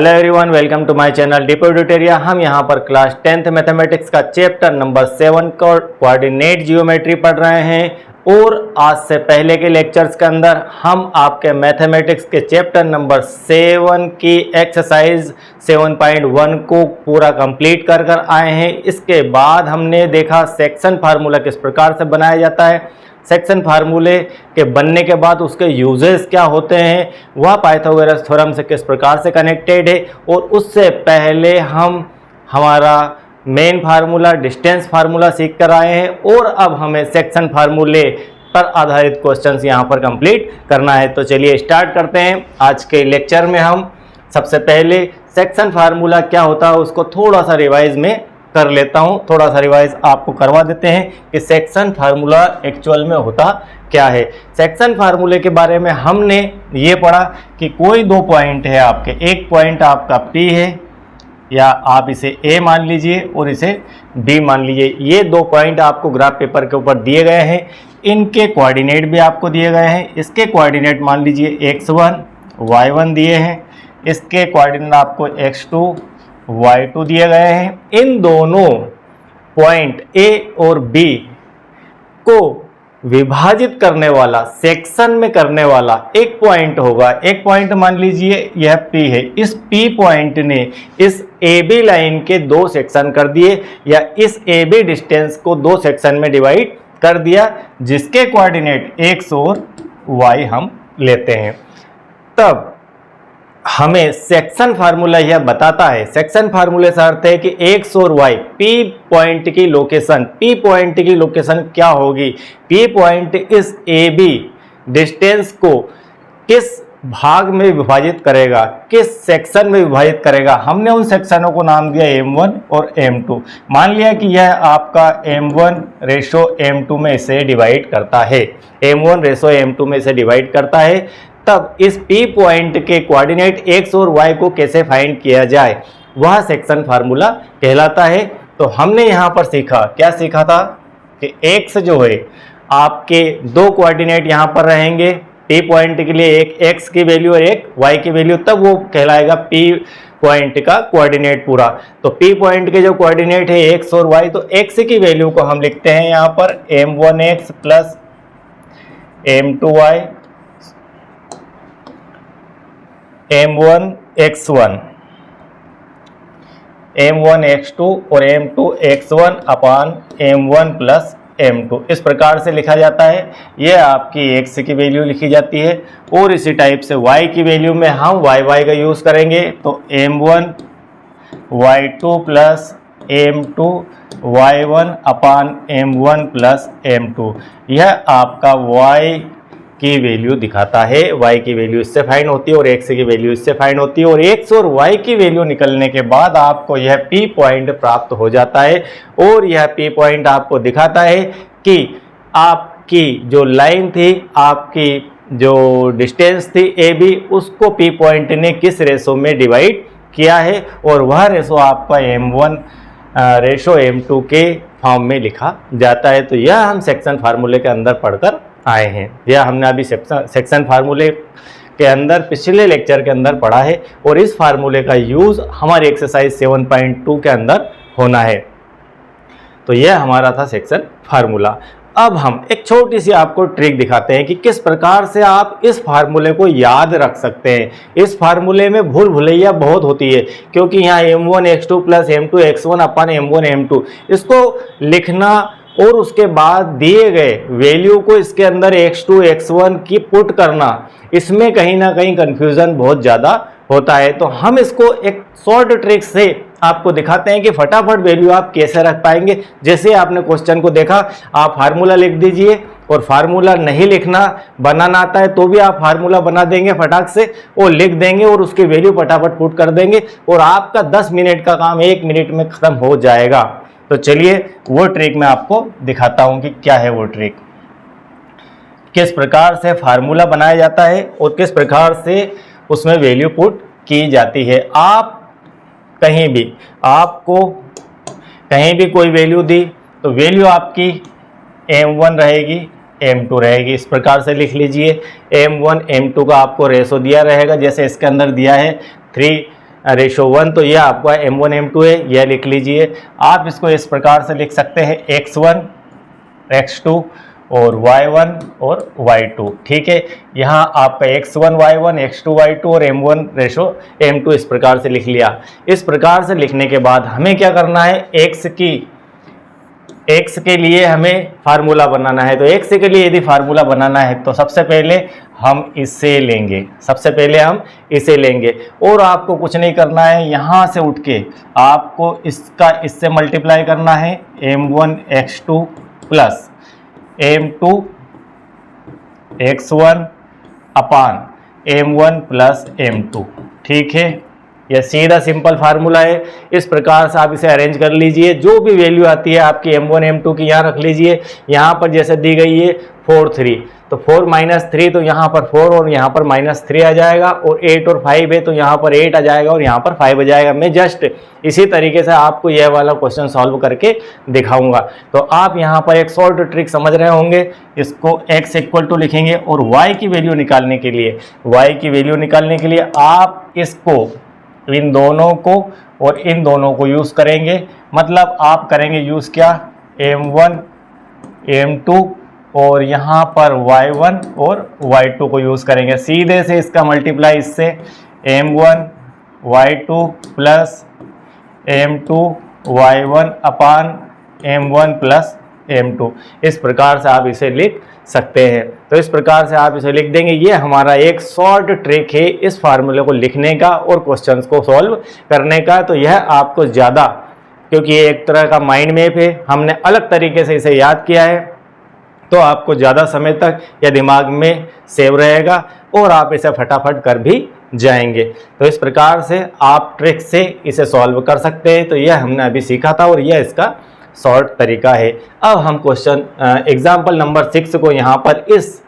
Hello everyone, welcome to my channel Deepo tutorial. हम यहां पर क्लास 10th मैथमेटिक्स का चैप्टर नंबर 7 का कोऑर्डिनेट जियोमेट्री पढ़ रहे हैं। और आज से पहले के लेक्चर्स के अंदर हम आपके मैथमेटिक्स के चैप्टर नंबर 7 की एक्सरसाइज 7.1 को पूरा कंप्लीट कर आए हैं। इसके बाद हमने देखा सेक्शन फार्मूला किस प्रकार से बनाया जाता है, सेक्शन फार्मूले के बनने के बाद उसके यूजेस क्या होते हैं, वह पाइथागोरस थ्योरम से किस प्रकार से कनेक्टेड है। और उससे पहले हम हमारा मेन फार्मूला डिस्टेंस फार्मूला सीख कर आए हैं और अब हमें सेक्शन फार्मूले पर आधारित क्वेश्चंस यहाँ पर कंप्लीट करना है। तो चलिए स्टार्ट करते हैं। आज के लेक्चर में हम सबसे पहले सेक्शन फार्मूला क्या होता है उसको थोड़ा सा रिवाइज में कर लेता हूं, थोड़ा सा रिवाइज आपको करवा देते हैं कि सेक्शन फार्मूला एक्चुअल में होता क्या है। सेक्शन फार्मूले के बारे में हमने ये पढ़ा कि कोई दो पॉइंट है आपके, एक पॉइंट आपका P है या आप इसे A मान लीजिए और इसे B मान लीजिए। ये दो पॉइंट आपको ग्राफ पेपर के ऊपर दिए गए हैं, इनके कोऑर्डिनेट भी आपको दिए गए हैं। इसके कोऑर्डिनेट मान लीजिए x1 y1 दिए हैं, इसके कोऑर्डिनेट आपको x2 y2 दिए गए हैं। इन दोनों पॉइंट A और B को विभाजित करने वाला, सेक्शन में करने वाला एक पॉइंट होगा। एक पॉइंट मान लीजिए यह P है, इस P पॉइंट ने इस AB लाइन के दो सेक्शन कर दिए या इस AB डिस्टेंस को दो सेक्शन में डिवाइड कर दिया, जिसके कोऑर्डिनेट x और y हम लेते हैं। तब हमें सेक्शन फार्मूला यह बताता है, सेक्शन फार्मूले से अर्थ है कि x और y P पॉइंट की लोकेशन, P पॉइंट की लोकेशन क्या होगी, P पॉइंट इस AB डिस्टेंस को किस भाग में विभाजित करेगा, किस सेक्शन में विभाजित करेगा। हमने उन सेक्शनों को नाम दिया M1 और M2। मान लिया कि यह आपका M1 रेशो M2 में इसे डिवाइड करता है, M1 रेशो M2 में इसे डिवाइड करता है। तब इस P पॉइंट के कोऑर्डिनेट x और y को कैसे फाइंड किया जाए, वह सेक्शन फार्मूला कहलाता है। तो हमने यहाँ पर सीखा, क्या सीखा था कि x जो है आपके दो कोऑर्डिनेट यहाँ पर रहेंगे, P पॉइंट के लिए एक x की वैल्यू और एक y की वैल्यू, तब वो कहलाएगा P पॉइंट का कोऑर्डिनेट पूरा। तो P पॉइंट के जो कोऑर्डिनेट है x और y, तो x की वैल्यू को हम लिखते हैं यहाँ पर m1x plus m2y m1x1 m1x2 और m2x1 अपान m1 प्लस m2 इस प्रकार से लिखा जाता है। यह आपकी x की वैल्यू लिखी जाती है। और इसी टाइप से y की वैल्यू में हम y का यूज़ करेंगे, तो m1 y2 plus m2 y1 अपान m1 प्लस m2। यह आपका y की वैल्यू दिखाता है, y की वैल्यू इससे फाइंड होती है और x की वैल्यू इससे फाइंड होती है। और x और y की वैल्यू निकलने के बाद आपको यह P पॉइंट प्राप्त हो जाता है। और यह P पॉइंट आपको दिखाता है कि आपकी जो लाइन थी, आपकी जो डिस्टेंस थी AB, उसको P पॉइंट ने किस रेशो में डिवाइड किया है, और वह रेशो आपका M1 रेशो M2 के फॉर्म में लिखा जाता है। तो यह हम सेक्शन फार्मूले के अंदर पढ़कर आए हैं। यह हमने अभी सेक्शन फार्मूले के अंदर पिछले लेक्चर के अंदर पढ़ा है और इस फार्मूले का यूज़ हमारी एक्सरसाइज 7.2 के अंदर होना है। तो यह हमारा था सेक्शन फार्मूला। अब हम एक छोटी सी आपको ट्रिक दिखाते हैं कि किस प्रकार से आप इस फार्मूले को याद रख सकते हैं। इस फार्मूले में भूल भुलैया बहुत होती है, क्योंकि यहाँ m1x2 प्लस m2x1 अपान m1 m2 इसको लिखना और उसके बाद दिए गए वैल्यू को इसके अंदर x2 x1 की पुट करना, इसमें कहीं ना कहीं कंफ्यूजन बहुत ज़्यादा होता है। तो हम इसको एक शॉर्ट ट्रिक से आपको दिखाते हैं कि फटाफट वैल्यू आप कैसे रख पाएंगे। जैसे आपने क्वेश्चन को देखा, आप फार्मूला लिख दीजिए, और फार्मूला नहीं लिखना, बनाना आता है तो भी आप फार्मूला बना देंगे फटाक से और लिख देंगे और उसकी वैल्यू फटाफट पुट कर देंगे और आपका 10 मिनट का काम 1 मिनट में ख़त्म हो जाएगा। तो चलिए वो ट्रिक मैं आपको दिखाता हूं कि क्या है वो ट्रिक, किस प्रकार से फार्मूला बनाया जाता है और किस प्रकार से उसमें वैल्यू पुट की जाती है। आप कहीं भी, आपको कहीं भी कोई वैल्यू दी तो वैल्यू आपकी m1 रहेगी, m2 रहेगी। इस प्रकार से लिख लीजिए। m1 m2 का आपको रेशो दिया रहेगा, जैसे इसके अंदर दिया है 3 1:1, तो यह आपका M1 M2 है, यह लिख लीजिए। आप इसको इस प्रकार से लिख सकते हैं X1 X2 और Y1 और Y2, ठीक है। यहाँ आपका X1 Y1 X2 Y2 और M1:M2 इस प्रकार से लिख लिया। इस प्रकार से लिखने के बाद हमें क्या करना है, x के लिए हमें फार्मूला बनाना है। तो x के लिए यदि फार्मूला बनाना है तो सबसे पहले हम इसे लेंगे और आपको कुछ नहीं करना है, यहाँ से उठ के आपको इससे मल्टीप्लाई करना है, M1 X2 plus M2 X1 upon M1 plus M2, ठीक है। यह सीधा सिंपल फार्मूला है। इस प्रकार से आप इसे अरेंज कर लीजिए। जो भी वैल्यू आती है आपकी M1 M2 की यहाँ रख लीजिए। यहाँ पर जैसे दी गई है 4 3, तो 4 - 3, तो यहाँ पर 4 और यहाँ पर -3 आ जाएगा, और 8 और 5 है तो यहाँ पर 8 आ जाएगा और यहाँ पर 5 आ जाएगा। मैं जस्ट इसी तरीके से आपको यह वाला क्वेश्चन सॉल्व करके दिखाऊंगा। तो आप यहाँ पर एक शॉर्ट ट्रिक समझ रहे होंगे। इसको x = लिखेंगे और y की वैल्यू निकालने के लिए आप इसको इन दोनों को और इन दोनों को यूज़ करेंगे। मतलब आप करेंगे यूज़ क्या, M1 M2 और यहाँ पर Y1 और Y2 को यूज़ करेंगे। सीधे से इसका मल्टीप्लाई इससे M1 Y2 plus M2 Y1 अपान M1 प्लस M2, इस प्रकार से आप इसे लिख सकते हैं। तो इस प्रकार से आप इसे लिख देंगे। ये हमारा एक शॉर्ट ट्रिक है इस फार्मूले को लिखने का और क्वेश्चंस को सॉल्व करने का। तो यह आपको ज़्यादा, क्योंकि ये एक तरह का माइंड मैप है, हमने अलग तरीके से इसे याद किया है, तो आपको ज़्यादा समय तक यह दिमाग में सेव रहेगा और आप इसे फटाफट कर भी जाएंगे। तो इस प्रकार से आप ट्रिक से इसे सॉल्व कर सकते हैं। तो यह हमने अभी सीखा था और यह इसका शॉर्ट तरीका है। अब हम क्वेश्चन एग्जाम्पल नंबर 6 को यहाँ पर इस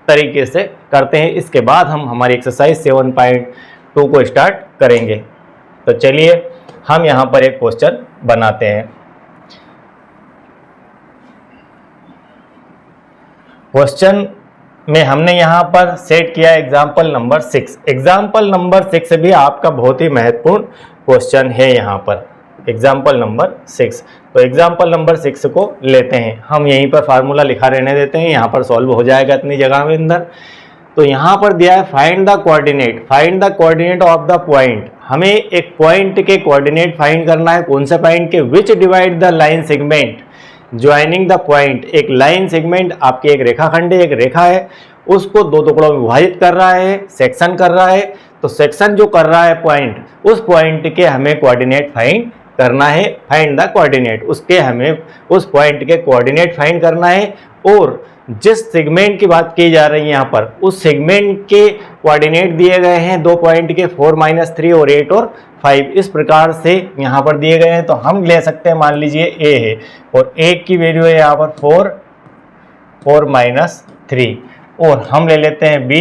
तरीके से करते हैं। इसके बाद हम हमारी एक्सरसाइज 7.2 को स्टार्ट करेंगे। तो चलिए हम यहाँ पर एक क्वेश्चन बनाते हैं। क्वेश्चन में हमने यहाँ पर सेट किया एग्जाम्पल नंबर 6। एग्जाम्पल नंबर 6 भी आपका बहुत ही महत्वपूर्ण क्वेश्चन है। यहाँ पर एग्जाम्पल नंबर 6, तो एग्जाम्पल नंबर 6 को लेते हैं। हम यहीं पर फार्मूला लिखा रहने देते हैं, यहाँ पर सॉल्व हो जाएगा इतनी जगह में अंदर। तो यहाँ पर दिया है find the coordinate of the point. हमें एक पॉइंट के कोऑर्डिनेट फाइंड करना है। कौन से पॉइंट के, विच divide the line segment joining the point. एक लाइन सेगमेंट आपकी एक रेखाखंड है, एक रेखा है, उसको दो टुकड़ों में विभाजित कर रहा है, सेक्शन कर रहा है। तो सेक्शन जो कर रहा है पॉइंट, उस पॉइंट के हमें कोऑर्डिनेट फाइंड करना है। फाइंड द कोऑर्डिनेट, उसके हमें उस पॉइंट के कोऑर्डिनेट फाइंड करना है। और जिस सेगमेंट की बात की जा रही है यहाँ पर, उस सेगमेंट के कोऑर्डिनेट दिए गए हैं दो पॉइंट के, 4 - 3 और 8 और 5, इस प्रकार से यहाँ पर दिए गए हैं। तो हम ले सकते हैं, मान लीजिए a है और a की वैल्यू है यहाँ पर 4 - 3, और हम ले लेते हैं b,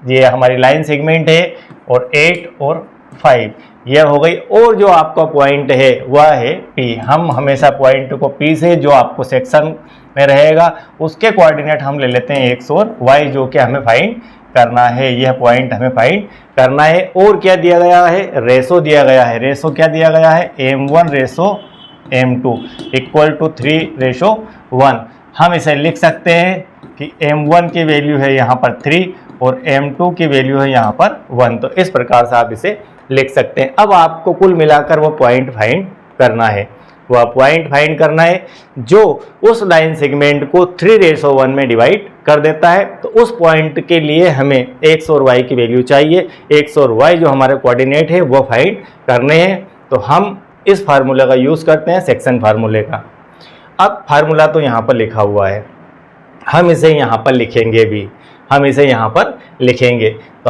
ये हमारी लाइन सेगमेंट है, और 8 और 5 यह हो गई। और जो आपका पॉइंट है वह है P। हम हमेशा पॉइंट को P से, जो आपको सेक्शन में रहेगा, उसके कोऑर्डिनेट हम ले लेते हैं x और y, जो कि हमें फाइंड करना है। यह पॉइंट हमें फाइंड करना है। और क्या दिया गया है, रेशो दिया गया है। रेशो क्या दिया गया है, M1:M2 = 3:1। हम इसे लिख सकते हैं कि M1 की वैल्यू है यहाँ पर 3 और M2 की वैल्यू है यहाँ पर 1। तो इस प्रकार से आप इसे लिख सकते हैं। अब आपको कुल मिलाकर वो पॉइंट फाइंड करना है। वह पॉइंट फाइंड करना है जो उस लाइन सेगमेंट को 3:1 में डिवाइड कर देता है। तो उस पॉइंट के लिए हमें x और y की वैल्यू चाहिए। x और y जो हमारे कोऑर्डिनेट है वो फाइंड करने हैं। तो हम इस फार्मूला का यूज़ करते हैं, सेक्शन फार्मूले का। अब फार्मूला तो यहाँ पर लिखा हुआ है, हम इसे यहाँ पर लिखेंगे भी, तो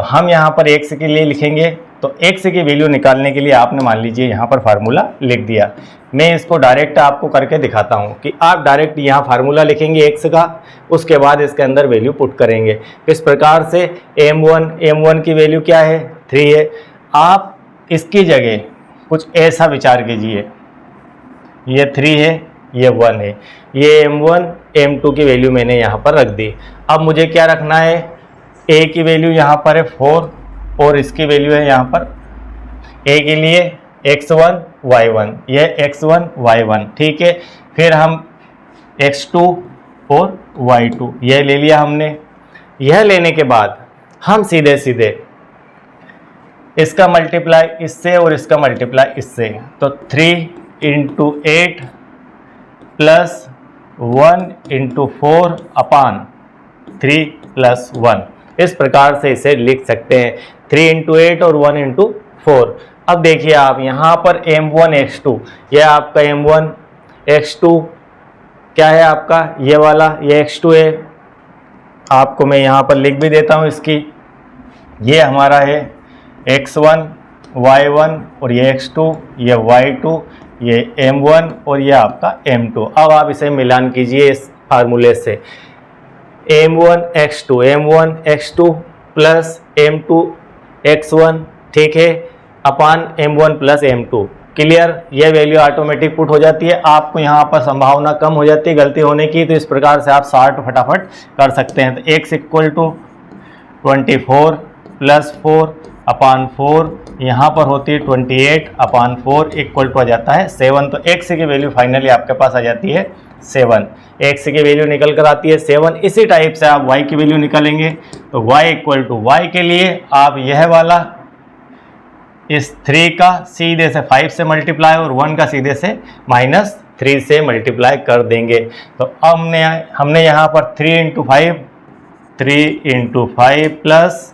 हम यहाँ पर x के लिए लिखेंगे। तो x की वैल्यू निकालने के लिए आपने मान लीजिए यहाँ पर फार्मूला लिख दिया। मैं इसको डायरेक्ट आपको करके दिखाता हूँ कि आप डायरेक्ट यहाँ फार्मूला लिखेंगे x का, उसके बाद इसके अंदर वैल्यू पुट करेंगे। इस प्रकार से m1 की वैल्यू क्या है, 3 है। आप इसकी जगह कुछ ऐसा विचार कीजिए, ये 3 है, ये 1 है, ये M1 M2 की वैल्यू मैंने यहाँ पर रख दी। अब मुझे क्या रखना है, a की वैल्यू यहाँ पर है 4 और इसकी वैल्यू है यहाँ पर ए के लिए x1 y1, ये x1 y1, ठीक है। फिर हम x2 और y2 यह ले लिया हमने। यह लेने के बाद हम सीधे सीधे इसका मल्टीप्लाई इससे और इसका मल्टीप्लाई इससे, तो 3 × 8 प्लस 1 × 4 अपान 3 + 1, इस प्रकार से इसे लिख सकते हैं, 3 × 8 और 1 × 4। अब देखिए आप यहाँ पर m1 x2, यह आपका m1 x2 क्या है आपका, ये वाला, ये x2 है। आपको मैं यहाँ पर लिख भी देता हूँ इसकी, ये हमारा है x1 y1 और ये x2, ये y2, ये m1 और ये आपका m2। अब आप इसे मिलान कीजिए इस फार्मूले से, m1 x2 plus m2 x1, ठीक है, अपान m1 प्लस m2। क्लियर, यह वैल्यू ऑटोमेटिक पुट हो जाती है। आपको यहाँ पर संभावना कम हो जाती है गलती होने की, तो इस प्रकार से आप सॉर्ट फटाफट कर सकते हैं। तो x = 24 + 4 अपान 4, यहाँ पर होती है 28 अपान 4 इक्वल टू आ जाता है 7। तो x की वैल्यू फाइनली आपके पास आ जाती है 7। x की वैल्यू निकल कर आती है 7। इसी टाइप से आप y की वैल्यू निकालेंगे, तो y = y के लिए आप यह वाला इस 3 का सीधे से 5 से मल्टीप्लाई और 1 का सीधे से -3 से मल्टीप्लाई कर देंगे। तो हमने यहाँ पर 3 × 5 प्लस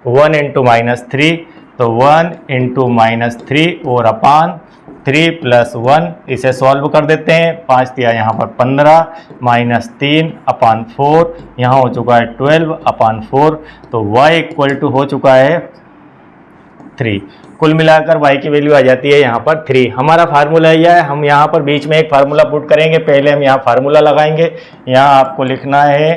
1 × -3, तो 1 × -3 और अपान 3 + 1, इसे सॉल्व कर देते हैं। 5 दिया यहाँ पर 15 -3 अपान 4, यहाँ हो चुका है 12 अपान 4, तो y = हो चुका है 3। कुल मिलाकर y की वैल्यू आ जाती है यहाँ पर 3। हमारा फार्मूला यह है, हम यहाँ पर बीच में एक फार्मूला पुट करेंगे। पहले हम यहाँ फार्मूला लगाएंगे, यहाँ आपको लिखना है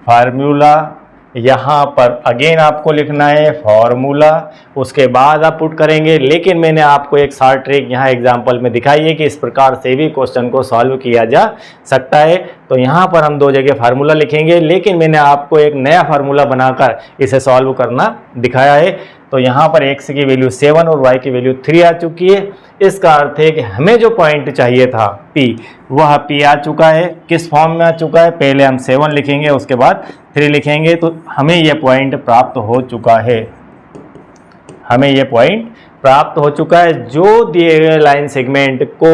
फार्मूला, यहाँ पर अगेन आपको लिखना है फॉर्मूला, उसके बाद आप पुट करेंगे। लेकिन मैंने आपको एक शॉर्ट ट्रिक यहाँ एग्जांपल में दिखाई है कि इस प्रकार से भी क्वेश्चन को सॉल्व किया जा सकता है। तो यहाँ पर हम 2 जगह फार्मूला लिखेंगे, लेकिन मैंने आपको एक नया फार्मूला बनाकर इसे सॉल्व करना दिखाया है। तो यहाँ पर x की वैल्यू 7 और y की वैल्यू 3 आ चुकी है। इसका अर्थ है कि हमें जो पॉइंट चाहिए था p, वह p आ चुका है। किस फॉर्म में आ चुका है, पहले हम 7 लिखेंगे, उसके बाद 3 लिखेंगे, तो हमें यह पॉइंट प्राप्त हो चुका है। हमें यह पॉइंट प्राप्त हो चुका है जो दिए गए लाइन सेगमेंट को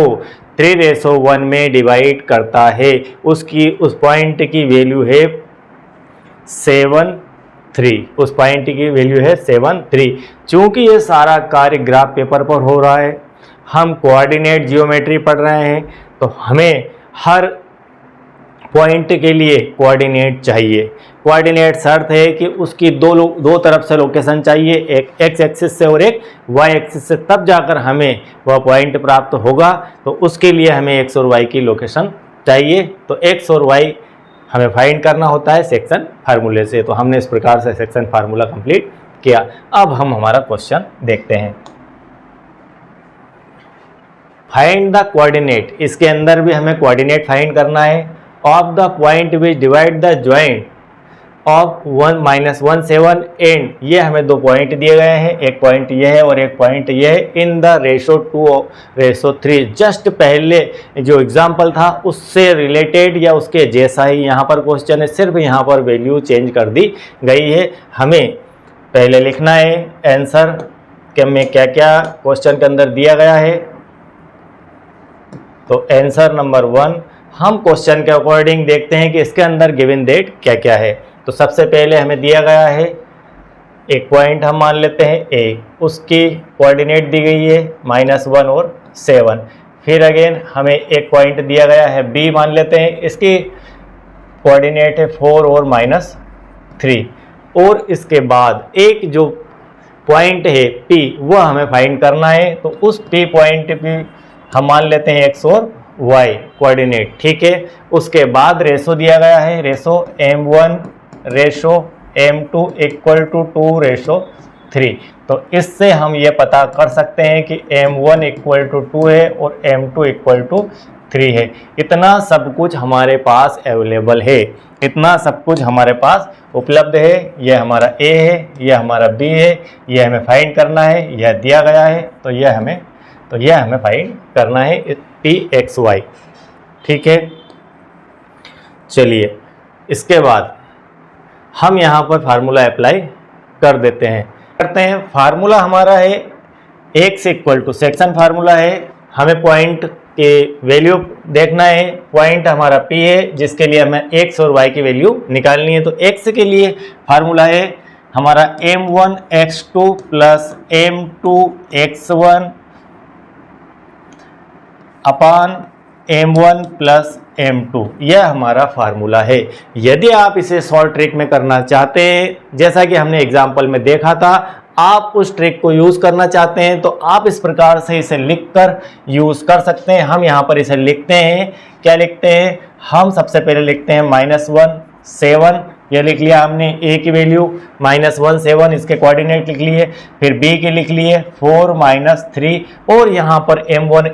3:1 में डिवाइड करता है। उस पॉइंट की वैल्यू है 7.3, उस पॉइंट की वैल्यू है 7.3। चूंकि ये सारा कार्य ग्राफ पेपर पर हो रहा है, हम कोऑर्डिनेट जियोमेट्री पढ़ रहे हैं, तो हमें हर पॉइंट के लिए कोऑर्डिनेट चाहिए। कोऑर्डिनेट शर्त है कि उसकी दो तरफ से लोकेशन चाहिए, एक x एक्सिस से और एक y एक्सिस से, तब जाकर हमें वह पॉइंट प्राप्त होगा। तो उसके लिए हमें x और y की लोकेशन चाहिए। तो x और y हमें फाइंड करना होता है सेक्शन फार्मूले से। तो हमने इस प्रकार से सेक्शन फार्मूला कंप्लीट किया। अब हम हमारा क्वेश्चन देखते हैं। फाइंड द कोऑर्डिनेट, इसके अंदर भी हमें कोऑर्डिनेट फाइंड करना है। Of the point which divide the joint of 1 - 7 and, ये हमें 2 पॉइंट दिए गए हैं, एक पॉइंट ये है और एक पॉइंट ये है। इन द रेशो 2:3, जस्ट पहले जो एग्जाम्पल था उससे रिलेटेड या उसके जैसा ही यहाँ पर क्वेश्चन है, सिर्फ यहाँ पर वैल्यू चेंज कर दी गई है। हमें पहले लिखना है आंसर के में क्या क्या क्वेश्चन के अंदर दिया गया है। तो आंसर नंबर 1 हम क्वेश्चन के अकॉर्डिंग देखते हैं कि इसके अंदर गिवन डेट क्या क्या है। तो सबसे पहले हमें दिया गया है एक पॉइंट, हम मान लेते हैं A, उसकी कोऑर्डिनेट दी गई है -1 और 7। फिर अगेन हमें एक पॉइंट दिया गया है B, मान लेते हैं, इसकी कोऑर्डिनेट है 4 और -3। और इसके बाद एक जो पॉइंट है P, वह हमें फाइंड करना है। तो उस P पॉइंट पे हम मान लेते हैं x और y कोऑर्डिनेट, ठीक है। उसके बाद रेशो दिया गया है, रेशो m1 रेशो m2 = 2:3। 3। तो इससे हम ये पता कर सकते हैं कि m1 इक्वल टू 2 है और m2 इक्वल टू 3 है। इतना सब कुछ हमारे पास अवेलेबल है, इतना सब कुछ हमारे पास उपलब्ध है। यह हमारा A है, यह हमारा B है, यह हमें फाइंड करना है, यह दिया गया है, तो यह हमें फाइंड करना है Pxy। ठीक है, चलिए इसके बाद हम यहाँ पर फार्मूला अप्लाई कर देते हैं, करते हैं। फार्मूला हमारा है x equal to section formula है, हमें पॉइंट के वैल्यू देखना है। पॉइंट हमारा P है जिसके लिए हमें x और y की वैल्यू निकालनी है। तो x के लिए फार्मूला है हमारा m1 x2 plus m2 x1 upon m1 plus m2, यह हमारा फार्मूला है। यदि आप इसे शॉर्ट ट्रिक में करना चाहते हैं, जैसा कि हमने एग्जाम्पल में देखा था, आप उस ट्रिक को यूज़ करना चाहते हैं तो आप इस प्रकार से इसे लिखकर यूज़ कर सकते हैं। हम यहाँ पर इसे लिखते हैं, क्या लिखते हैं, हम सबसे पहले लिखते हैं -1 7, यह लिख लिया हमने। a की वैल्यू -1 7, इसके कोऑर्डिनेट लिख लिए। फिर b की लिख लिए 4 -3 और यहाँ पर m1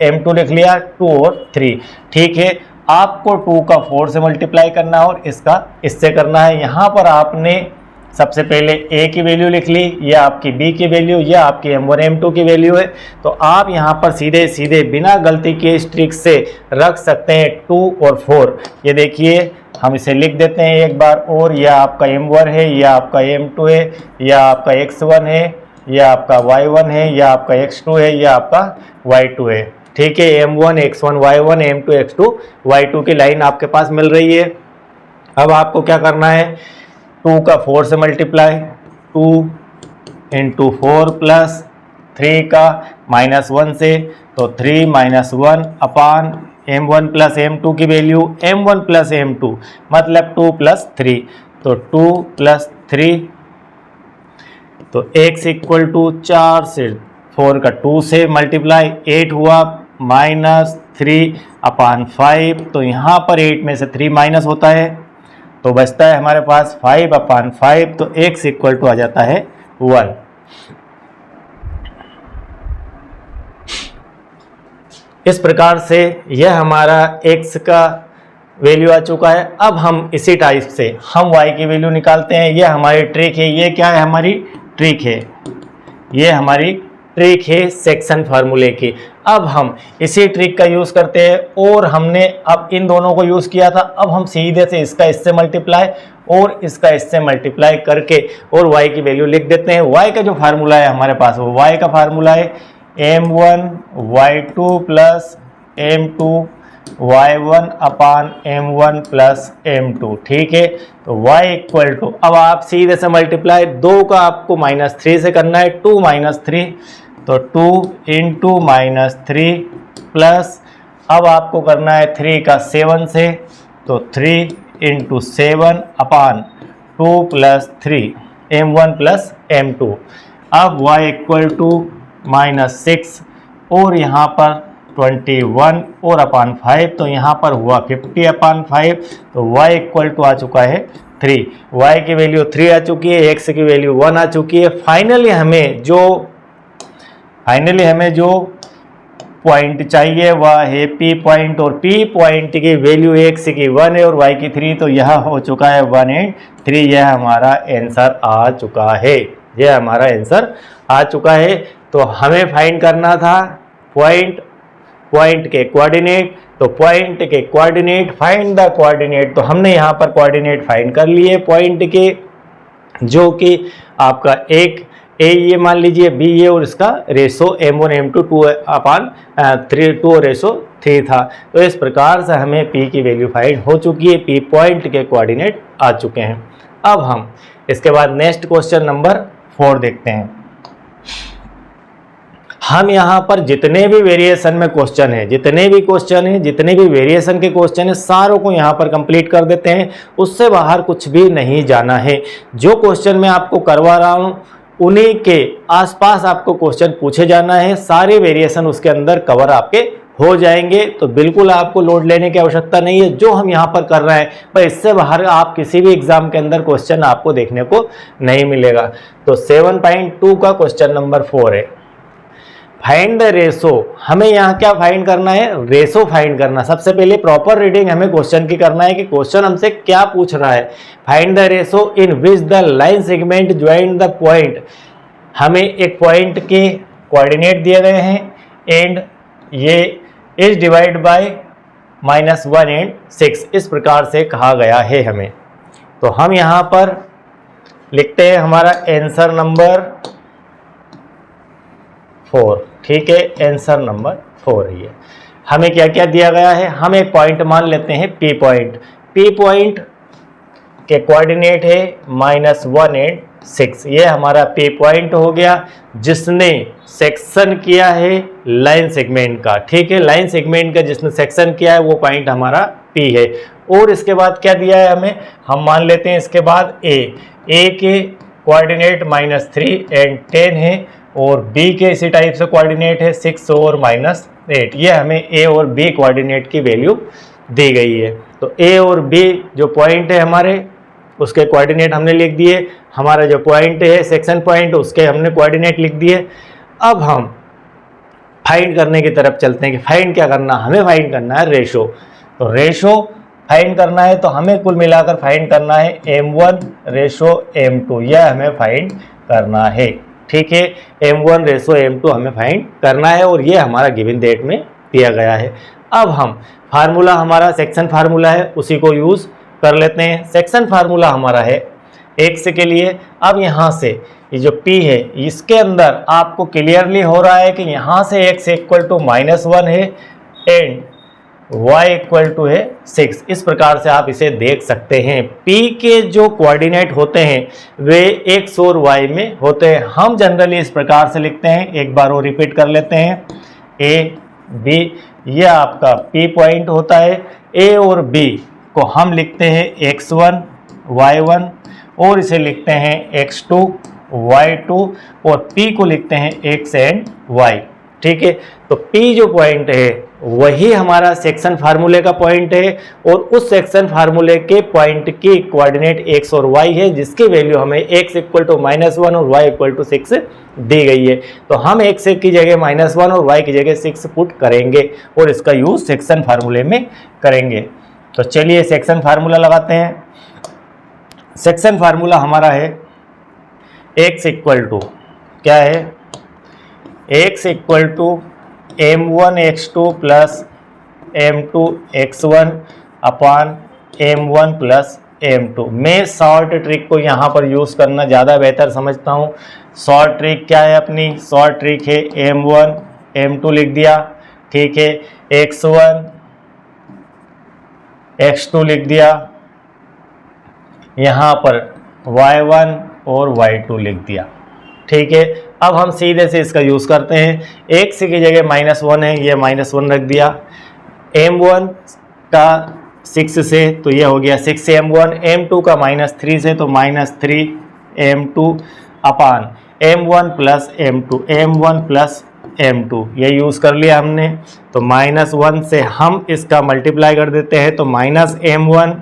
m2 लिख लिया 2 और 3। ठीक है, आपको 2 का 4 से मल्टीप्लाई करना है और इसका इससे करना है। यहाँ पर आपने सबसे पहले a की वैल्यू लिख ली, यह आपकी b की वैल्यू, यह आपकी m1 m2 की वैल्यू है। तो आप यहाँ पर सीधे सीधे बिना गलती के इस ट्रिक से रख सकते हैं 2 और 4। ये देखिए, हम इसे लिख देते हैं एक बार और। यह आपका m1 है, यह आपका m2 है, यह आपका x1 है, यह आपका y1 है, यह आपका x2 है, यह आपका y2 है। ठीक है, m1 x1 y1 m2 x2 y2 की लाइन आपके पास मिल रही है। अब आपको क्या करना है, 2 का 4 से मल्टीप्लाई, 2 इंटू 4 प्लस 3 का -1 से, तो 3 -1 अपान m1 प्लस m2 की वैल्यू m1 प्लस m2 मतलब 2 प्लस 3, तो 2 प्लस 3, तो x इक्वल टू 4 से 4 का 2 से मल्टीप्लाई 8 हुआ -3 अपान 5। तो यहाँ पर 8 में से 3 माइनस होता है तो बचता है हमारे पास 5 अपान 5, तो x इक्वल टू आ जाता है 1। इस प्रकार से यह हमारा x का वैल्यू आ चुका है। अब हम इसी टाइप से हम y की वैल्यू निकालते हैं। यह हमारी ट्रिक है। ये क्या है, हमारी ट्रिक है, ये हमारी ट्रिक है सेक्शन फार्मूले की। अब हम इसी ट्रिक का यूज़ करते हैं और हमने अब इन दोनों को यूज़ किया था। अब हम सीधे से इसका इससे मल्टीप्लाई और इसका इससे मल्टीप्लाई करके और y की वैल्यू लिख देते हैं। y का जो फार्मूला है हमारे पास, वो y का फार्मूला है m1 y2 plus m2 y1 अपान m1 प्लस m2। ठीक है, तो y इक्वल टू, अब आप सीधे से मल्टीप्लाई 2 का आपको -3 से करना है, 2 -3, तो 2 इंटू -3 प्लस, अब आपको करना है 3 का 7 से, तो 3 इंटू 7 अपान 2 प्लस 3 m1 प्लस m2। अब y इक्वल टू -6 और यहाँ पर 21 और अपान 5, तो यहाँ पर हुआ 50 अपान 5, तो y इक्वल टू आ चुका है 3। y की वैल्यू 3 आ चुकी है, x की वैल्यू 1 आ चुकी है। फाइनली हमें जो पॉइंट चाहिए वह है P पॉइंट, और P पॉइंट की वैल्यू x की 1 है और y की 3, तो यह हो चुका है 1 और 3। यह हमारा आंसर आ चुका है, यह हमारा आंसर आ चुका है। तो हमें फाइंड करना था पॉइंट के कोऑर्डिनेट, तो पॉइंट के कोऑर्डिनेट, फाइंड द कोऑर्डिनेट। तो हमने यहाँ पर कोऑर्डिनेट फाइंड कर लिए पॉइंट के, जो कि आपका एक ए ये मान लीजिए, बी ये, और इसका रेशो m1 m2 2 अपान 2 रेशो 3 था। तो इस प्रकार से हमें p की वैल्यू फाइंड हो चुकी है, p पॉइंट के कोऑर्डिनेट आ चुके हैं। अब हम इसके बाद नेक्स्ट क्वेश्चन नंबर 4 देखते हैं। हम यहाँ पर जितने भी वेरिएशन में क्वेश्चन है, जितने भी वेरिएशन के क्वेश्चन है, सारों को यहाँ पर कंप्लीट कर देते हैं। उससे बाहर कुछ भी नहीं जाना है। जो क्वेश्चन मैं आपको करवा रहा हूँ उन्हीं के आसपास आपको क्वेश्चन पूछे जाना है। सारे वेरिएशन उसके अंदर कवर आपके हो जाएंगे तो बिल्कुल आपको लोड लेने की आवश्यकता नहीं है। जो हम यहाँ पर कर रहे हैं पर इससे बाहर आप किसी भी एग्जाम के अंदर क्वेश्चन आपको देखने को नहीं मिलेगा। तो 7.2 का क्वेश्चन नंबर 4 है, फाइंड द रेशो। हमें यहाँ क्या फाइंड करना है, रेशो फाइंड करना। सबसे पहले प्रॉपर रीडिंग हमें क्वेश्चन की करना है कि क्वेश्चन हमसे क्या पूछ रहा है। Find the ratio in which the line segment join the point. हमें एक पॉइंट के कोऑर्डिनेट दिए गए हैं एंड ये इज डिवाइड बाय -1 एंड 6, इस प्रकार से कहा गया है हमें। तो हम यहाँ पर लिखते हैं हमारा आंसर नंबर 4। ठीक है, आंसर नंबर 4 है ये। हमें क्या क्या दिया गया है, हम एक पॉइंट मान लेते हैं पी पॉइंट। पी पॉइंट के कोऑर्डिनेट है -1 एंड 6, ये हमारा पी पॉइंट हो गया जिसने सेक्शन किया है लाइन सेगमेंट का। ठीक है, लाइन सेगमेंट का जिसने सेक्शन किया है वो पॉइंट हमारा पी है। और इसके बाद क्या दिया है हमें, हम मान लेते हैं इसके बाद ए के कोऑर्डिनेट -3 एंड 10 है और बी के इसी टाइप से कोऑर्डिनेट है 6 और -8। ये हमें ए और बी कोऑर्डिनेट की वैल्यू दी गई है। तो ए और बी जो पॉइंट है हमारे उसके कोऑर्डिनेट हमने लिख दिए। हमारा जो पॉइंट है सेक्शन पॉइंट उसके हमने कोऑर्डिनेट लिख दिए। अब हम फाइंड करने की तरफ चलते हैं कि फाइंड क्या करना, हमें फाइंड करना है रेशो। तो रेशो फाइंड करना है तो हमें कुल मिलाकर फाइंड करना है m1 रेशो m2, यह हमें फाइंड करना है। ठीक है, m1 रेशो m2 हमें फाइंड करना है और ये हमारा गिवन डेट में दिया गया है। अब हम फार्मूला हमारा सेक्शन फार्मूला है उसी को यूज़ कर लेते हैं। सेक्शन फार्मूला हमारा है x के लिए। अब यहाँ से ये जो p है इसके अंदर आपको क्लियरली हो रहा है कि यहाँ से x इक्वल टू -1 है एंड y इक्वल टू है 6। इस प्रकार से आप इसे देख सकते हैं। p के जो कोऑर्डिनेट होते हैं वे x और y में होते हैं। हम जनरली इस प्रकार से लिखते हैं, एक बार वो रिपीट कर लेते हैं। a b ये आपका p पॉइंट होता है। a और b को हम लिखते हैं x1 y1 और इसे लिखते हैं x2 y2 और p को लिखते हैं x एंड y। ठीक है, तो p जो पॉइंट है वही हमारा सेक्शन फार्मूले का पॉइंट है और उस सेक्शन फार्मूले के पॉइंट की कोऑर्डिनेट x और y है जिसकी वैल्यू हमें x इक्वल टू -1 और y इक्वल टू 6 दी गई है। तो हम x की जगह -1 और y की जगह 6 पुट करेंगे और इसका यूज सेक्शन फार्मूले में करेंगे। तो चलिए सेक्शन फार्मूला लगाते हैं। सेक्शन फार्मूला हमारा है x इक्वल टू क्या है, x equal to m1 x2 plus m2 x1 upon m1 plus m2। मैं शॉर्ट ट्रिक को यहाँ पर यूज़ करना ज़्यादा बेहतर समझता हूँ। शॉर्ट ट्रिक क्या है अपनी, शॉर्ट ट्रिक है m1 m2 लिख दिया। ठीक है, x1 x2 लिख दिया, यहाँ पर y1 और y2 लिख दिया। ठीक है, अब हम सीधे से इसका यूज़ करते हैं। x की जगह -1 है, ये -1 रख दिया। m1 का 6 से तो ये हो गया 6 m1, m2 का -3 से तो -3 m2 अपान m1 plus m2, m1 plus m2 ये यूज़ कर लिया हमने। तो -1 से हम इसका मल्टीप्लाई कर देते हैं तो -m1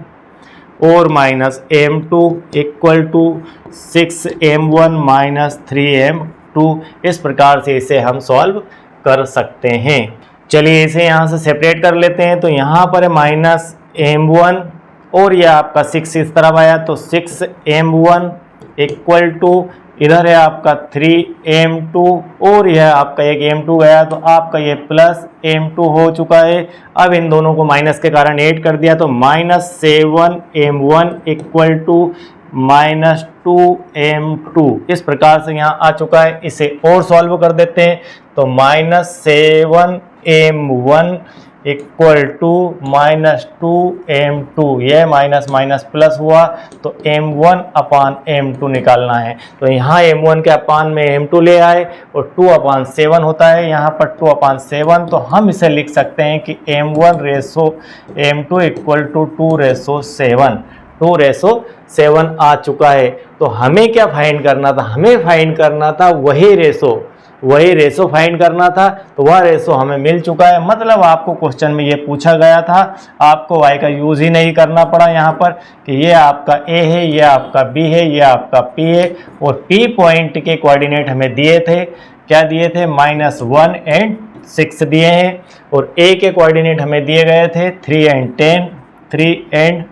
और -m2 equal to 6m1 3m2। इस प्रकार से इसे हम सॉल्व कर सकते हैं। चलिए इसे यहाँ से सेपरेट कर लेते हैं। तो यहाँ पर है -m1 और यह आपका 6 इस तरफ आया तो 6m1 इक्वल टू इधर है आपका 3m2 और यह आपका एक m2 गया तो आपका ये प्लस m2 हो चुका है। अब इन दोनों को माइनस के कारण ऐड कर दिया तो -7m1 इक्वल टू -2m2 इस प्रकार से यहाँ आ चुका है। इसे और सॉल्व कर देते हैं तो -7m1 इक्वल टू -2m2, यह माइनस माइनस प्लस हुआ तो m1 अपान m2 निकालना है। तो यहाँ m1 के अपान में m2 ले आए और 2/7 होता है, यहाँ पर 2/7 तो हम इसे लिख सकते हैं कि m1 ratio m2 equal to 2/7, 2/7 आ चुका है। तो हमें क्या फाइंड करना था, हमें फाइंड करना था वही रेशो, वही रेशो फाइंड करना था, तो वह रेशो हमें मिल चुका है। मतलब आपको क्वेश्चन में ये पूछा गया था, आपको y का यूज़ ही नहीं करना पड़ा यहाँ पर कि ये आपका a है, ये आपका b है, ये आपका p है, और p पॉइंट के कोऑर्डिनेट हमें दिए थे, क्या दिए थे, -1 एंड 6 दिए हैं, और a के कोऑर्डिनेट हमें दिए गए थे 3 एंड 10, 3 एंड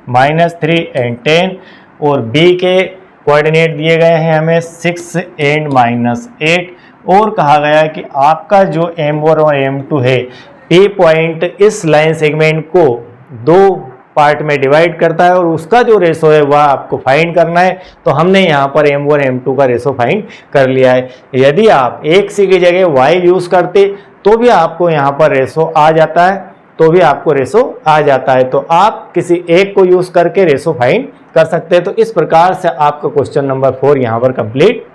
-3 एंड 10, और b के कोऑर्डिनेट दिए गए हैं हमें 6 एंड -8, और कहा गया कि आपका जो M1 और M2 है, P पॉइंट इस लाइन सेगमेंट को 2 पार्ट में डिवाइड करता है और उसका जो रेशो है वह आपको फाइंड करना है। तो हमने यहाँ पर M1 M2 का रेशो फाइंड कर लिया है। यदि आप एक सी की जगह y यूज़ करते तो भी आपको यहाँ पर रेशो आ जाता है, तो आप किसी एक को यूज़ करके रेशो फाइंड कर सकते हैं। तो इस प्रकार से आपका क्वेश्चन नंबर 4 यहाँ पर कंप्लीट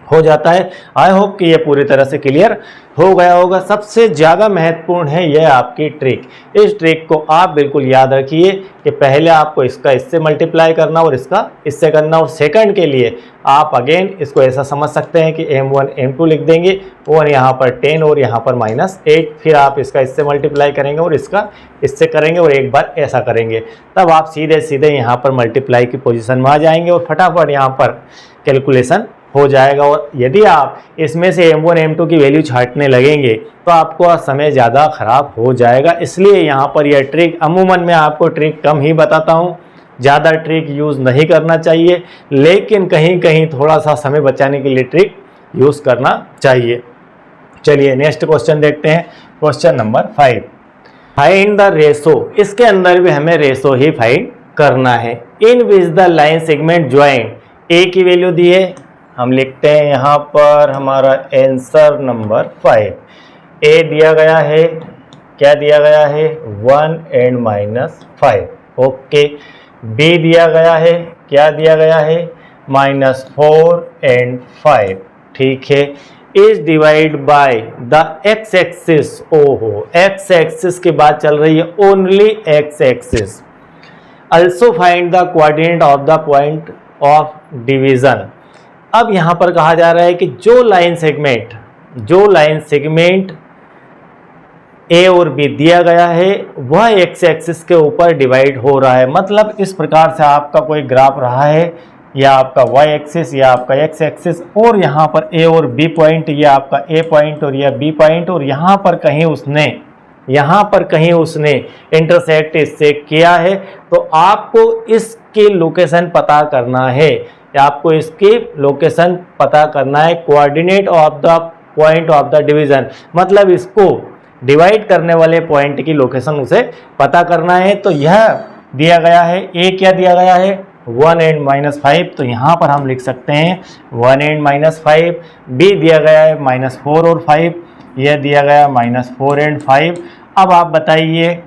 हो जाता है। आई होप कि ये पूरी तरह से क्लियर हो गया होगा। सबसे ज़्यादा महत्वपूर्ण है यह आपकी ट्रिक। इस ट्रिक को आप बिल्कुल याद रखिए कि पहले आपको इसका इससे मल्टीप्लाई करना और इसका इससे करना, और सेकंड के लिए आप अगेन इसको ऐसा समझ सकते हैं कि M1 M2 लिख देंगे, और यहाँ पर 10 और यहाँ पर -8, फिर आप इसका इससे मल्टीप्लाई करेंगे और इसका इससे करेंगे और एक बार ऐसा करेंगे, तब आप सीधे सीधे यहाँ पर मल्टीप्लाई की पोजीशन में आ जाएंगे और फटाफट यहाँ पर कैलकुलेशन हो जाएगा। और यदि आप इसमें से M1 M2 की वैल्यू छांटने लगेंगे तो आपको समय ज़्यादा ख़राब हो जाएगा। इसलिए यहाँ पर यह ट्रिक, अमूमन मैं आपको ट्रिक कम ही बताता हूँ, ज़्यादा ट्रिक यूज़ नहीं करना चाहिए, लेकिन कहीं कहीं थोड़ा सा समय बचाने के लिए ट्रिक यूज़ करना चाहिए। चलिए नेक्स्ट क्वेश्चन देखते हैं, question number 5, find the ratio. इसके अंदर भी हमें रेशो ही फाइंड करना है। In which the line segment join, A की वैल्यू दी है, हम लिखते हैं यहाँ पर हमारा आंसर नंबर 5। ए दिया गया है, क्या दिया गया है, 1 एंड -5, ओके। बी दिया गया है, क्या दिया गया है, -4 एंड 5, ठीक है। Is divide by the X axis, ओहो एक्स एक्सिस की बात चल रही है, only x axis. Also find the coordinate of the point of division. अब यहाँ पर कहा जा रहा है कि जो लाइन सेगमेंट ए और बी दिया गया है वह एक्स एक्सिस के ऊपर डिवाइड हो रहा है। मतलब इस प्रकार से आपका कोई ग्राफ रहा है, या आपका वाई एक्सिस या आपका एक्स एक्सिस, और यहाँ पर ए और बी पॉइंट, या आपका ए पॉइंट और यह बी पॉइंट, और यहाँ पर कहीं उसने इंटरसेक्ट इससे किया है। तो आपको इसकी लोकेशन पता करना है, आपको इसकी लोकेशन पता करना है, coordinate of the point of the division, मतलब इसको डिवाइड करने वाले पॉइंट की लोकेशन उसे पता करना है। तो यह दिया गया है, ए क्या दिया गया है, 1 एंड -5, तो यहाँ पर हम लिख सकते हैं 1 एंड -5। बी दिया गया है -4 और 5, यह दिया गया -4 एंड 5। अब आप बताइए,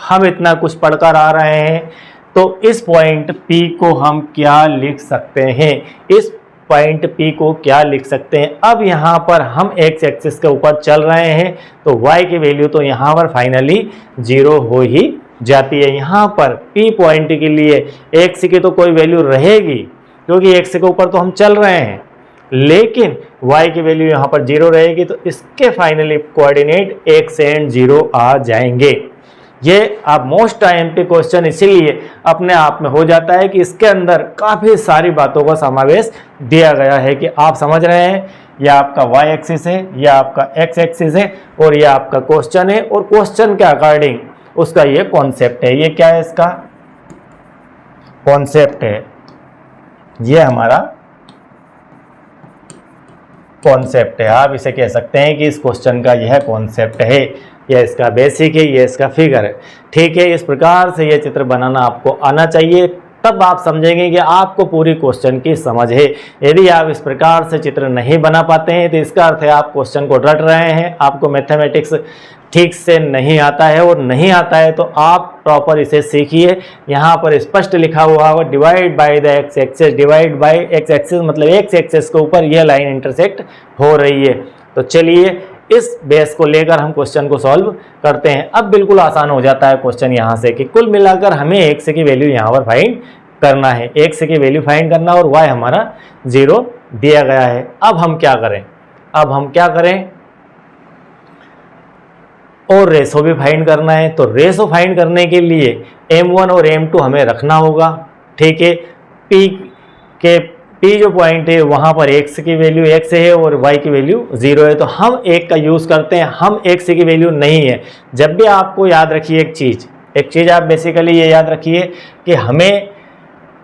हम इतना कुछ पढ़कर आ रहे हैं, तो इस पॉइंट P को हम क्या लिख सकते हैं, इस पॉइंट P को क्या लिख सकते हैं। अब यहाँ पर हम एक्स एक्सिस के ऊपर चल रहे हैं, तो y की वैल्यू तो यहाँ पर फाइनली 0 हो ही जाती है। यहाँ पर P पॉइंट के लिए x की तो कोई वैल्यू रहेगी, क्योंकि x के ऊपर तो हम चल रहे हैं, लेकिन y की वैल्यू यहाँ पर 0 रहेगी, तो इसके फाइनली कोऑर्डिनेट x एंड 0 आ जाएंगे। ये अब मोस्ट IMP क्वेश्चन इसीलिए अपने आप में हो जाता है कि इसके अंदर काफ़ी सारी बातों का समावेश दिया गया है कि आप समझ रहे हैं, यह आपका y एक्सिस है, यह आपका x एक्सिस है, और यह आपका क्वेश्चन है, और क्वेश्चन के अकॉर्डिंग उसका ये कॉन्सेप्ट है। ये क्या है, इसका कॉन्सेप्ट है, ये हमारा कॉन्सेप्ट है। आप इसे कह सकते हैं कि इस क्वेश्चन का यह कॉन्सेप्ट है, यह इसका बेसिक है, यह इसका फिगर है, ठीक है। इस प्रकार से यह चित्र बनाना आपको आना चाहिए, तब आप समझेंगे कि आपको पूरी क्वेश्चन की समझ है। यदि आप इस प्रकार से चित्र नहीं बना पाते हैं तो इसका अर्थ है आप क्वेश्चन को रट रहे हैं, आपको मैथमेटिक्स ठीक से नहीं आता है, और नहीं आता है तो आप प्रॉपर इसे सीखिए। यहाँ पर स्पष्ट लिखा हुआ है divide by the X axis, divide by x axis मतलब एक्स एक्सिस के ऊपर यह लाइन इंटरसेक्ट हो रही है। तो चलिए इस बेस को लेकर हम क्वेश्चन को सॉल्व करते हैं। अब बिल्कुल आसान हो जाता है क्वेश्चन यहाँ से कि कुल मिलाकर हमें एक्स की वैल्यू यहाँ पर फाइंड करना है, एक्स की वैल्यू फाइंड करना, और वाई हमारा 0 दिया गया है। अब हम क्या करें, अब हम क्या करें, और रेशो भी फाइंड करना है। तो रेशो फाइंड करने के लिए m1 और m2 हमें रखना होगा, ठीक है। P जो पॉइंट है वहाँ पर x की वैल्यू x है और y की वैल्यू 0 है, तो हम 1 का यूज़ करते हैं, हम x की वैल्यू नहीं है। जब भी आपको याद रखिए एक चीज़ आप बेसिकली ये याद रखिए कि हमें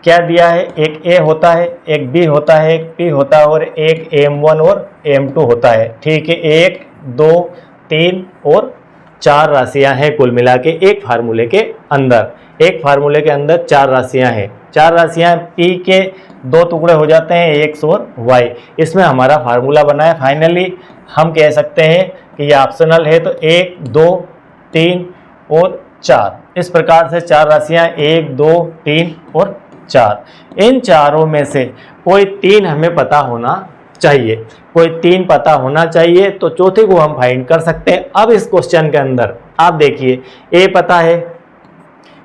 क्या दिया है, एक a होता है, एक b होता है, एक p होता है और एक m1 और m2 होता है, ठीक है। 1 2 3 और 4 राशियां हैं कुल मिला के एक फार्मूले के अंदर। एक फार्मूले के अंदर 4 राशियां हैं। 4 राशियां p के 2 टुकड़े हो जाते हैं x और y। इसमें हमारा फार्मूला बना है। फाइनली हम कह सकते हैं कि ये ऑप्शनल है, तो 1 2 3 और 4, इस प्रकार से 4 राशियां 1 2 3 और 4। इन चारों में से कोई 3 हमें पता होना चाहिए, कोई 3 पता होना चाहिए, तो चौथे को हम फाइंड कर सकते हैं। अब इस क्वेश्चन के अंदर आप देखिए, a पता है,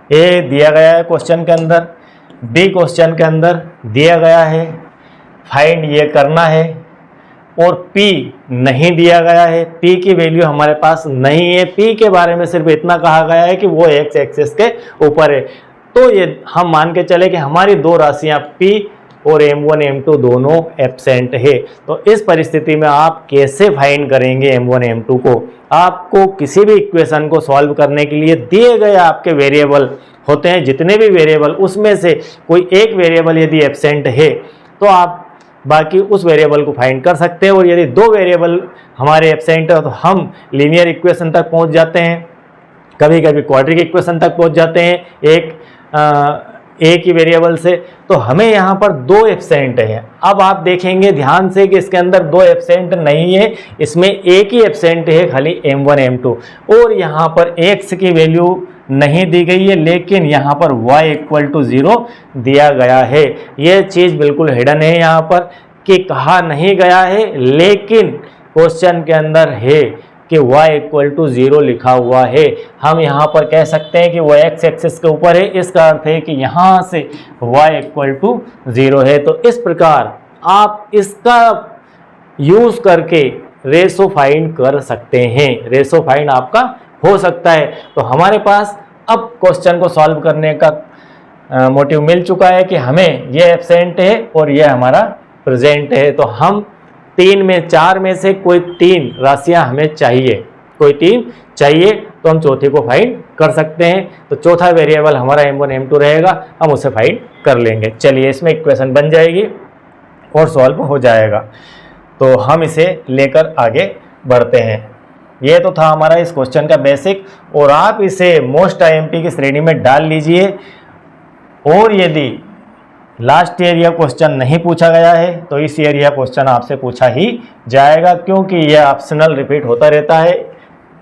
a दिया गया है क्वेश्चन के अंदर, b क्वेश्चन के अंदर दिया गया है, फाइंड ये करना है, और p नहीं दिया गया है, p की वैल्यू हमारे पास नहीं है। p के बारे में सिर्फ इतना कहा गया है कि वो x एक्सिस के ऊपर है, तो ये हम मान के चले कि हमारी 2 राशियां p और m1 m2 दोनों एब्सेंट है। तो इस परिस्थिति में आप कैसे फाइंड करेंगे m1 m2 को? आपको किसी भी इक्वेशन को सॉल्व करने के लिए दिए गए आपके वेरिएबल होते हैं, जितने भी वेरिएबल, उसमें से कोई एक वेरिएबल यदि एब्सेंट है तो आप बाकी उस वेरिएबल को फाइंड कर सकते हैं। और यदि 2 वेरिएबल हमारे एब्सेंट है तो हम लीनियर इक्वेशन तक पहुंच जाते हैं, कभी कभी क्वाड्रिक इक्वेशन तक पहुंच जाते हैं एक ही वेरिएबल से। तो हमें यहाँ पर 2 एब्सेंट है। अब आप देखेंगे ध्यान से कि इसके अंदर 2 एब्सेंट नहीं है, इसमें एक ही एब्सेंट है, खाली m1 m2। और यहाँ पर x की वैल्यू नहीं दी गई है, लेकिन यहाँ पर y इक्वल टू 0 दिया गया है। ये चीज़ बिल्कुल हिडन है यहाँ पर कि कहा नहीं गया है, लेकिन क्वेश्चन के अंदर है कि y इक्वल टू 0 लिखा हुआ है। हम यहाँ पर कह सकते हैं कि वो x एक्सिस के ऊपर है, इसका अर्थ है कि यहाँ से y इक्वल टू 0 है। तो इस प्रकार आप इसका यूज़ करके रेशो फाइंड कर सकते हैं, रेशो फाइंड आपका हो सकता है। तो हमारे पास अब क्वेश्चन को सॉल्व करने का मोटिव मिल चुका है कि हमें ये एब्सेंट है और ये हमारा प्रेजेंट है। तो हम 4 में से कोई 3 राशियां हमें चाहिए, कोई 3 चाहिए, तो हम चौथे को फाइंड कर सकते हैं। तो चौथा वेरिएबल हमारा m1 m2 रहेगा, हम उसे फाइंड कर लेंगे। चलिए, इसमें इक्वेशन बन जाएगी और सॉल्व हो जाएगा। तो हम इसे लेकर आगे बढ़ते हैं। ये तो था हमारा इस क्वेश्चन का बेसिक, और आप इसे मोस्ट आईएमपी की श्रेणी में डाल लीजिए। और यदि लास्ट एरिया क्वेश्चन नहीं पूछा गया है तो इस एरिया क्वेश्चन आपसे पूछा ही जाएगा, क्योंकि यह ऑप्शनल रिपीट होता रहता है,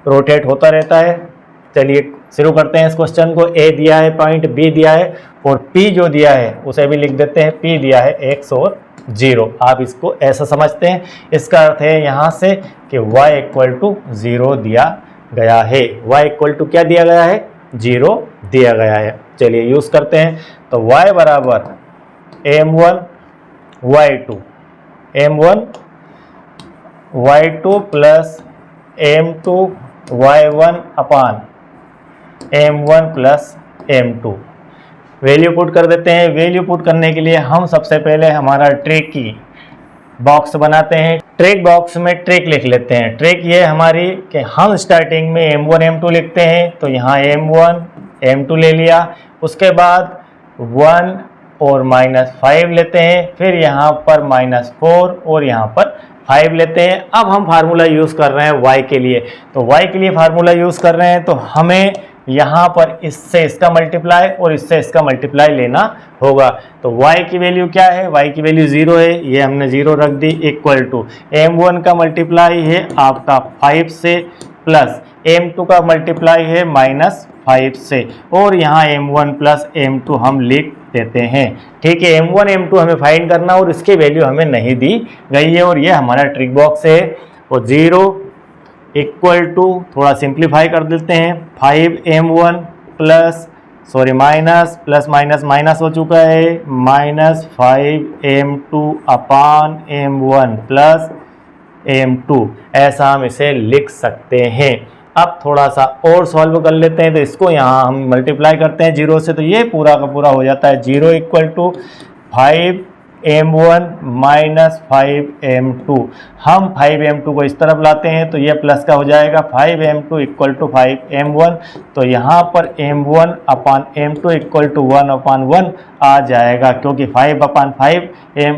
रोटेट होता रहता है। चलिए शुरू करते हैं इस क्वेश्चन को। a दिया है पॉइंट, b दिया है और p जो दिया है उसे भी लिख देते हैं। p दिया है x और 0। आप इसको ऐसा समझते हैं, इसका अर्थ है यहाँ से कि y इक्वल टू 0 दिया गया है। y इक्वल टू क्या दिया गया है? 0 दिया गया है। चलिए यूज़ करते हैं। तो y बराबर m1 y2, m1 y2 plus m2 y1 अपान m1 plus m2। Value put कर देते हैं। वैल्यू पुट करने के लिए हम सबसे पहले हमारा ट्रिक की बॉक्स बनाते हैं। ट्रिक बॉक्स में ट्रिक लिख लेते हैं। ट्रिक ये हमारी कि हम स्टार्टिंग में m1 m2 लिखते हैं, तो यहाँ m1 m2 ले लिया, उसके बाद 1 और -5 लेते हैं, फिर यहाँ पर -4 और यहाँ पर 5 लेते हैं। अब हम फार्मूला यूज़ कर रहे हैं y के लिए, तो y के लिए फार्मूला यूज़ कर रहे हैं, तो हमें यहाँ पर इससे इसका मल्टीप्लाई और इससे इसका मल्टीप्लाई लेना होगा। तो y की वैल्यू क्या है? y की वैल्यू 0 है, ये हमने 0 रख दी, इक्वल टू m1 का मल्टीप्लाई है आपका 5 से, प्लस m2 का मल्टीप्लाई है -5 से, और यहाँ m1 प्लस m2 हम लिख देते हैं। ठीक है, m1 m2 हमें फाइंड करना और इसकी वैल्यू हमें नहीं दी गई है, और ये हमारा ट्रिक बॉक्स है। और 0 इक्वल टू, थोड़ा सिंप्लीफाई कर देते हैं, 5m1 plus minus plus minus minus हो चुका है, -5m2 अपान m1 प्लस m2, ऐसा हम इसे लिख सकते हैं। अब थोड़ा सा और सॉल्व कर लेते हैं, तो इसको यहाँ हम मल्टीप्लाई करते हैं 0 से, तो ये पूरा का पूरा हो जाता है 0 equal to 5m1 minus 5m2। हम 5m2 को इस तरफ लाते हैं तो ये प्लस का हो जाएगा 5m2 इक्वल टू 5m1, तो यहाँ पर m1 upon m2 equal to 1/1 आ जाएगा, क्योंकि 5/5 m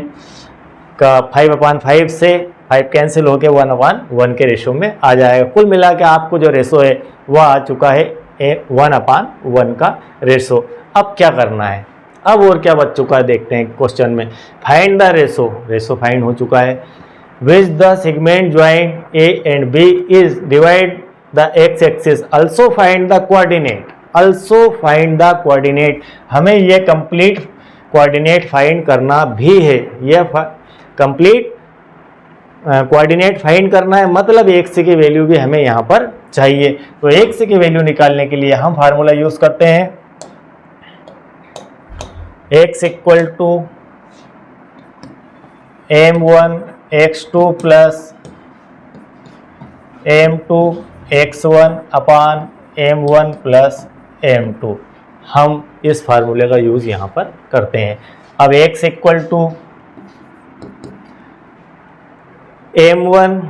का 5/5 से 5 कैंसिल होकर 1/1 के रेशो में आ जाएगा। कुल मिला के आपको जो रेशो है वह आ चुका है 1/1 का रेशो। अब क्या करना है, अब और क्या बच चुका है देखते हैं क्वेश्चन में। Find the ratio, ratio find हो चुका है। Which the segment joint A and B is divide the X axis, also find the coordinate, also find the coordinate. हमें ये कंप्लीट कोऑर्डिनेट फाइंड करना भी है, यह कंप्लीट कोऑर्डिनेट फाइंड करना है, मतलब एक्स की वैल्यू भी हमें यहाँ पर चाहिए। तो एक्स की वैल्यू निकालने के लिए हम फार्मूला यूज करते हैं, x equal to m1 x2 plus m2 x1 upon m1 plus m2। हम इस फार्मूले का यूज यहाँ पर करते हैं। अब x इक्वल टू m1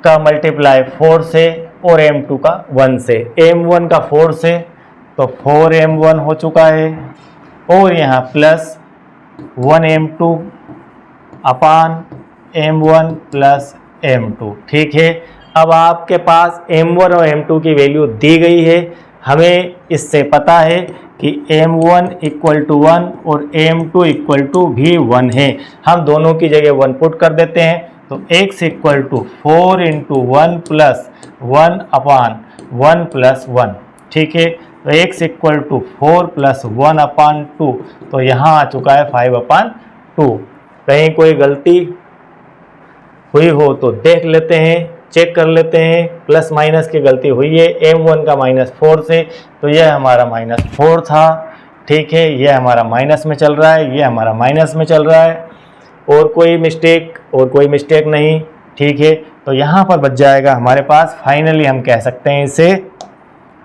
का मल्टीप्लाई 4 से और m2 का 1 से, m1 का 4 से तो 4m1 हो चुका है, और यहाँ प्लस 1m2 अपान m1 प्लस m2। ठीक है, अब आपके पास m1 और m2 की वैल्यू दी गई है। हमें इससे पता है कि m1 इक्वल टू 1 और m2 इक्वल टू भी 1 है। हम दोनों की जगह 1 पुट कर देते हैं, तो x equal to 4 into 1 plus 1 upon 1 plus 1। ठीक है, तो x equal to 4 plus 1 upon 2, तो यहाँ आ चुका है 5/2। कहीं कोई गलती हुई हो तो देख लेते हैं, चेक कर लेते हैं। प्लस माइनस की गलती हुई है m1 का -4 से, तो यह हमारा -4 था। ठीक है, यह हमारा माइनस में चल रहा है, यह हमारा माइनस में चल रहा है, और कोई मिस्टेक नहीं। ठीक है, तो यहाँ पर बच जाएगा हमारे पास, फाइनली हम कह सकते हैं इसे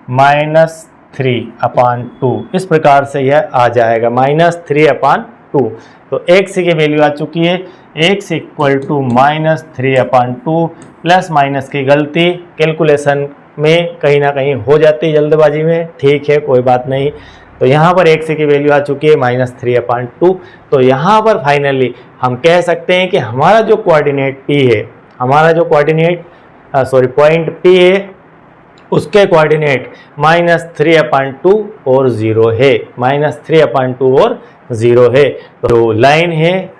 -3/2। इस प्रकार से यह आ जाएगा -3/2। तो x की वैल्यू आ चुकी है, x equal to -3/2। Plus minus की गलती कैलकुलेशन में कहीं ना कहीं हो जाती है जल्दबाजी में। ठीक है, कोई बात नहीं। तो यहाँ पर x की वैल्यू आ चुकी है -3/2। तो यहाँ पर फाइनली हम कह सकते हैं कि हमारा जो कोऑर्डिनेट P है, हमारा जो कोऑर्डिनेट पॉइंट P है, उसके कोऑर्डिनेट -3/2 और 0 है, -3/2 और 0 है। तो लाइन है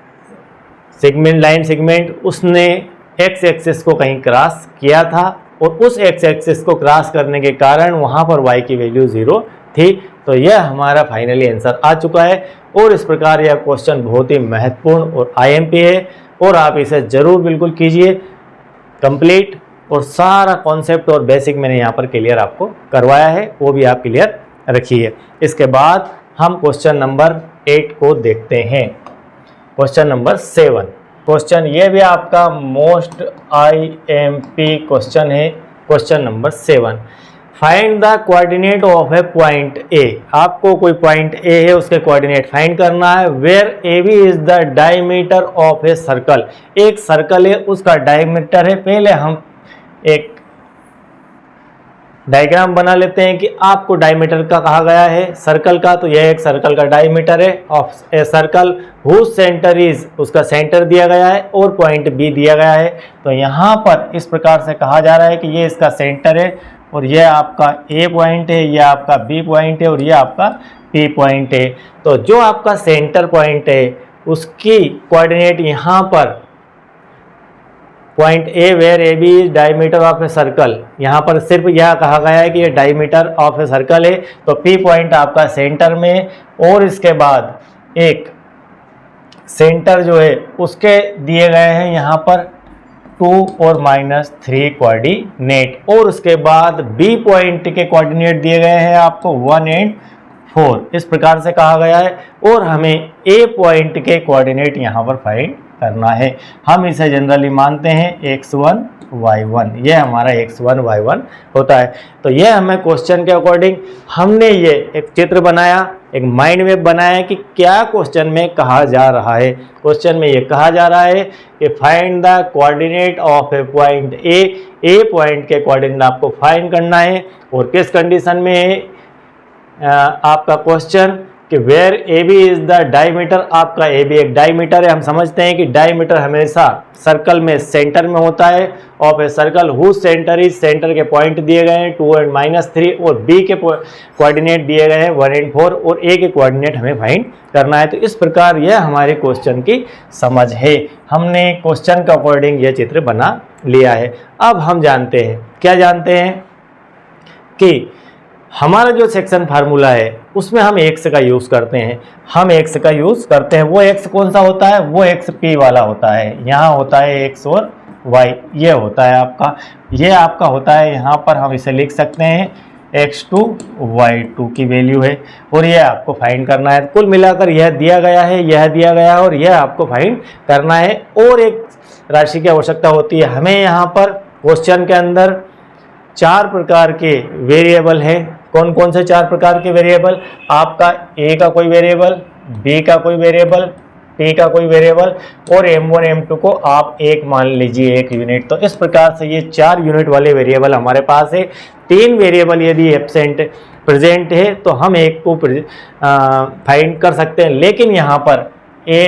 सेगमेंट, उसने x एक्सिस को कहीं क्रॉस किया था, और उस x एक्सिस को क्रॉस करने के कारण वहाँ पर y की वैल्यू 0 थी। तो यह हमारा फाइनली आंसर आ चुका है। और इस प्रकार यह क्वेश्चन बहुत ही महत्वपूर्ण और IMP है, और आप इसे ज़रूर बिल्कुल कीजिए कंप्लीट। और सारा कॉन्सेप्ट और बेसिक मैंने यहाँ पर क्लियर आपको करवाया है, वो भी आप क्लियर रखिए। इसके बाद हम क्वेश्चन नंबर 8 को देखते हैं। क्वेश्चन नंबर 7, क्वेश्चन ये भी आपका मोस्ट IMP क्वेश्चन है। Question number 7, find the coordinate of A point A. आपको कोई पॉइंट ए है, उसके कोऑर्डिनेट फाइंड करना है। Where AB is the diameter of a circle. एक सर्कल है, उसका डायमीटर है। पहले हम एक डायग्राम बना लेते हैं कि आपको डायमीटर का कहा गया है सर्कल का, तो यह एक सर्कल का डायमीटर है of a circle whose centre is, उसका सेंटर दिया गया है और पॉइंट बी दिया गया है। तो यहाँ पर इस प्रकार से कहा जा रहा है कि ये इसका सेंटर है, और यह आपका ए पॉइंट है, यह आपका बी पॉइंट है, और यह आपका पी पॉइंट है। तो जो आपका सेंटर पॉइंट है उसकी कोऑर्डिनेट यहाँ पर point A where A B is diameter of a circle, यहाँ पर सिर्फ यह कहा गया है कि ये डायमीटर ऑफ ए सर्कल है। तो पी पॉइंट आपका सेंटर में, और इसके बाद एक सेंटर जो है उसके दिए गए हैं यहाँ पर 2 और -3 कोऑर्डिनेट, और उसके बाद बी पॉइंट के कोऑर्डिनेट दिए गए हैं आपको 1 और 4, इस प्रकार से कहा गया है। और हमें ए पॉइंट के कोऑर्डिनेट यहाँ पर फाइंड करना है। हम इसे जनरली मानते हैं x1 y1, ये हमारा x1 y1 होता है। तो ये हमें क्वेश्चन के अकॉर्डिंग हमने ये एक चित्र बनाया, एक माइंड मैप बनाया कि क्या क्वेश्चन में कहा जा रहा है। क्वेश्चन में ये कहा जा रहा है कि find the coordinate of A point A point के कोऑर्डिनेट आपको फाइंड करना है। और किस कंडीशन में है आपका क्वेश्चन कि where A B is the diameter, आपका ए बी एक डायमीटर है। हम समझते हैं कि डायमीटर हमेशा सर्कल में सेंटर में होता है। Of a circle whose centre is, centre के पॉइंट दिए गए हैं 2 और -3 और बी के कोऑर्डिनेट दिए गए हैं 1 और 4 और ए के कोऑर्डिनेट हमें फाइंड करना है। तो इस प्रकार यह हमारे क्वेश्चन की समझ है। हमने क्वेश्चन के अकॉर्डिंग यह चित्र बना लिया है। अब हम जानते हैं, क्या जानते हैं कि हमारा जो सेक्शन फार्मूला है उसमें हम x का यूज़ करते हैं। हम x का यूज़ करते हैं। वो x कौन सा होता है? वो x p वाला होता है। यहाँ होता है x और y, ये होता है आपका, ये आपका होता है। यहाँ पर हम इसे लिख सकते हैं x2 y2 की वैल्यू है और यह आपको फाइंड करना है। कुल मिलाकर यह दिया गया है, यह दिया गया है और यह आपको फाइंड करना है। और एक राशि की आवश्यकता होती है हमें। यहाँ पर क्वेश्चन के अंदर 4 प्रकार के वेरिएबल हैं। कौन कौन से 4 प्रकार के वेरिएबल? आपका a का कोई वेरिएबल, b का कोई वेरिएबल, p का कोई वेरिएबल और m1 m2 को आप एक मान लीजिए, 1 यूनिट। तो इस प्रकार से ये 4 यूनिट वाले वेरिएबल हमारे पास है। 3 वेरिएबल यदि एब्सेंट प्रेजेंट है तो हम एक को फाइंड कर सकते हैं, लेकिन यहाँ पर a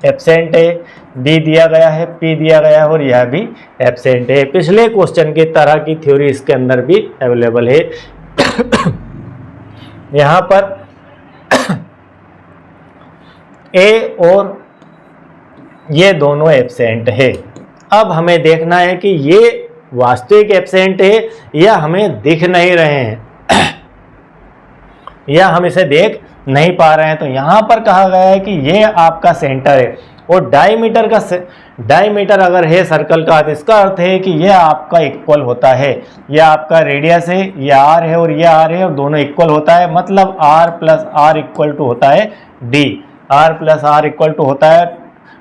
एब्सेंट है, बी दिया गया है, पी दिया गया है और यह भी एब्सेंट है। पिछले क्वेश्चन की तरह की थ्योरी इसके अंदर भी अवेलेबल है। यहाँ पर ए और ये दोनों एब्सेंट है। अब हमें देखना है कि ये वास्तविक एब्सेंट है या हमें दिख नहीं रहे हैं या हम इसे देख नहीं पा रहे हैं। तो यहाँ पर कहा गया है कि ये आपका सेंटर है और डायमीटर अगर है सर्कल का तो इसका अर्थ है कि यह आपका इक्वल होता है। यह आपका रेडियस है, यह आर है और यह आर है और दोनों इक्वल होता है। मतलब R plus R equal to होता है D, R plus R equal to होता है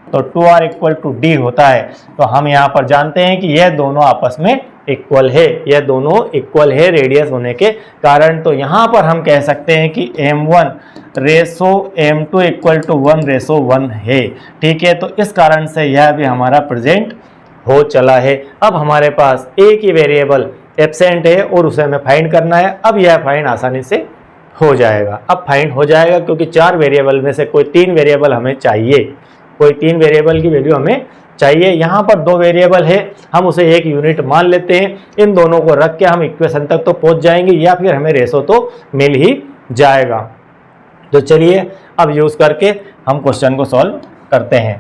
तो 2r इक्वल टू डी होता है। तो हम यहाँ पर जानते हैं कि यह दोनों आपस में इक्वल है, यह दोनों इक्वल है रेडियस होने के कारण। तो यहाँ पर हम कह सकते हैं कि m1 Resso m2 equal to 1:1 है। ठीक है, तो इस कारण से यह भी हमारा प्रेजेंट हो चला है। अब हमारे पास एक ही वेरिएबल एब्सेंट है और उसे हमें फाइंड करना है। अब यह फाइंड आसानी से हो जाएगा। अब फाइंड हो जाएगा क्योंकि 4 वेरिएबल में से कोई 3 वेरिएबल हमें चाहिए, कोई 3 वेरिएबल की वैल्यू हमें चाहिए। यहाँ पर 2 वेरिएबल है, हम उसे 1 यूनिट मान लेते हैं। इन दोनों को रख के हम इक्वेशन तक तो पहुँच जाएंगे या फिर हमें रेशो तो मिल ही जाएगा। तो चलिए अब यूज़ करके हम क्वेश्चन को सॉल्व करते हैं।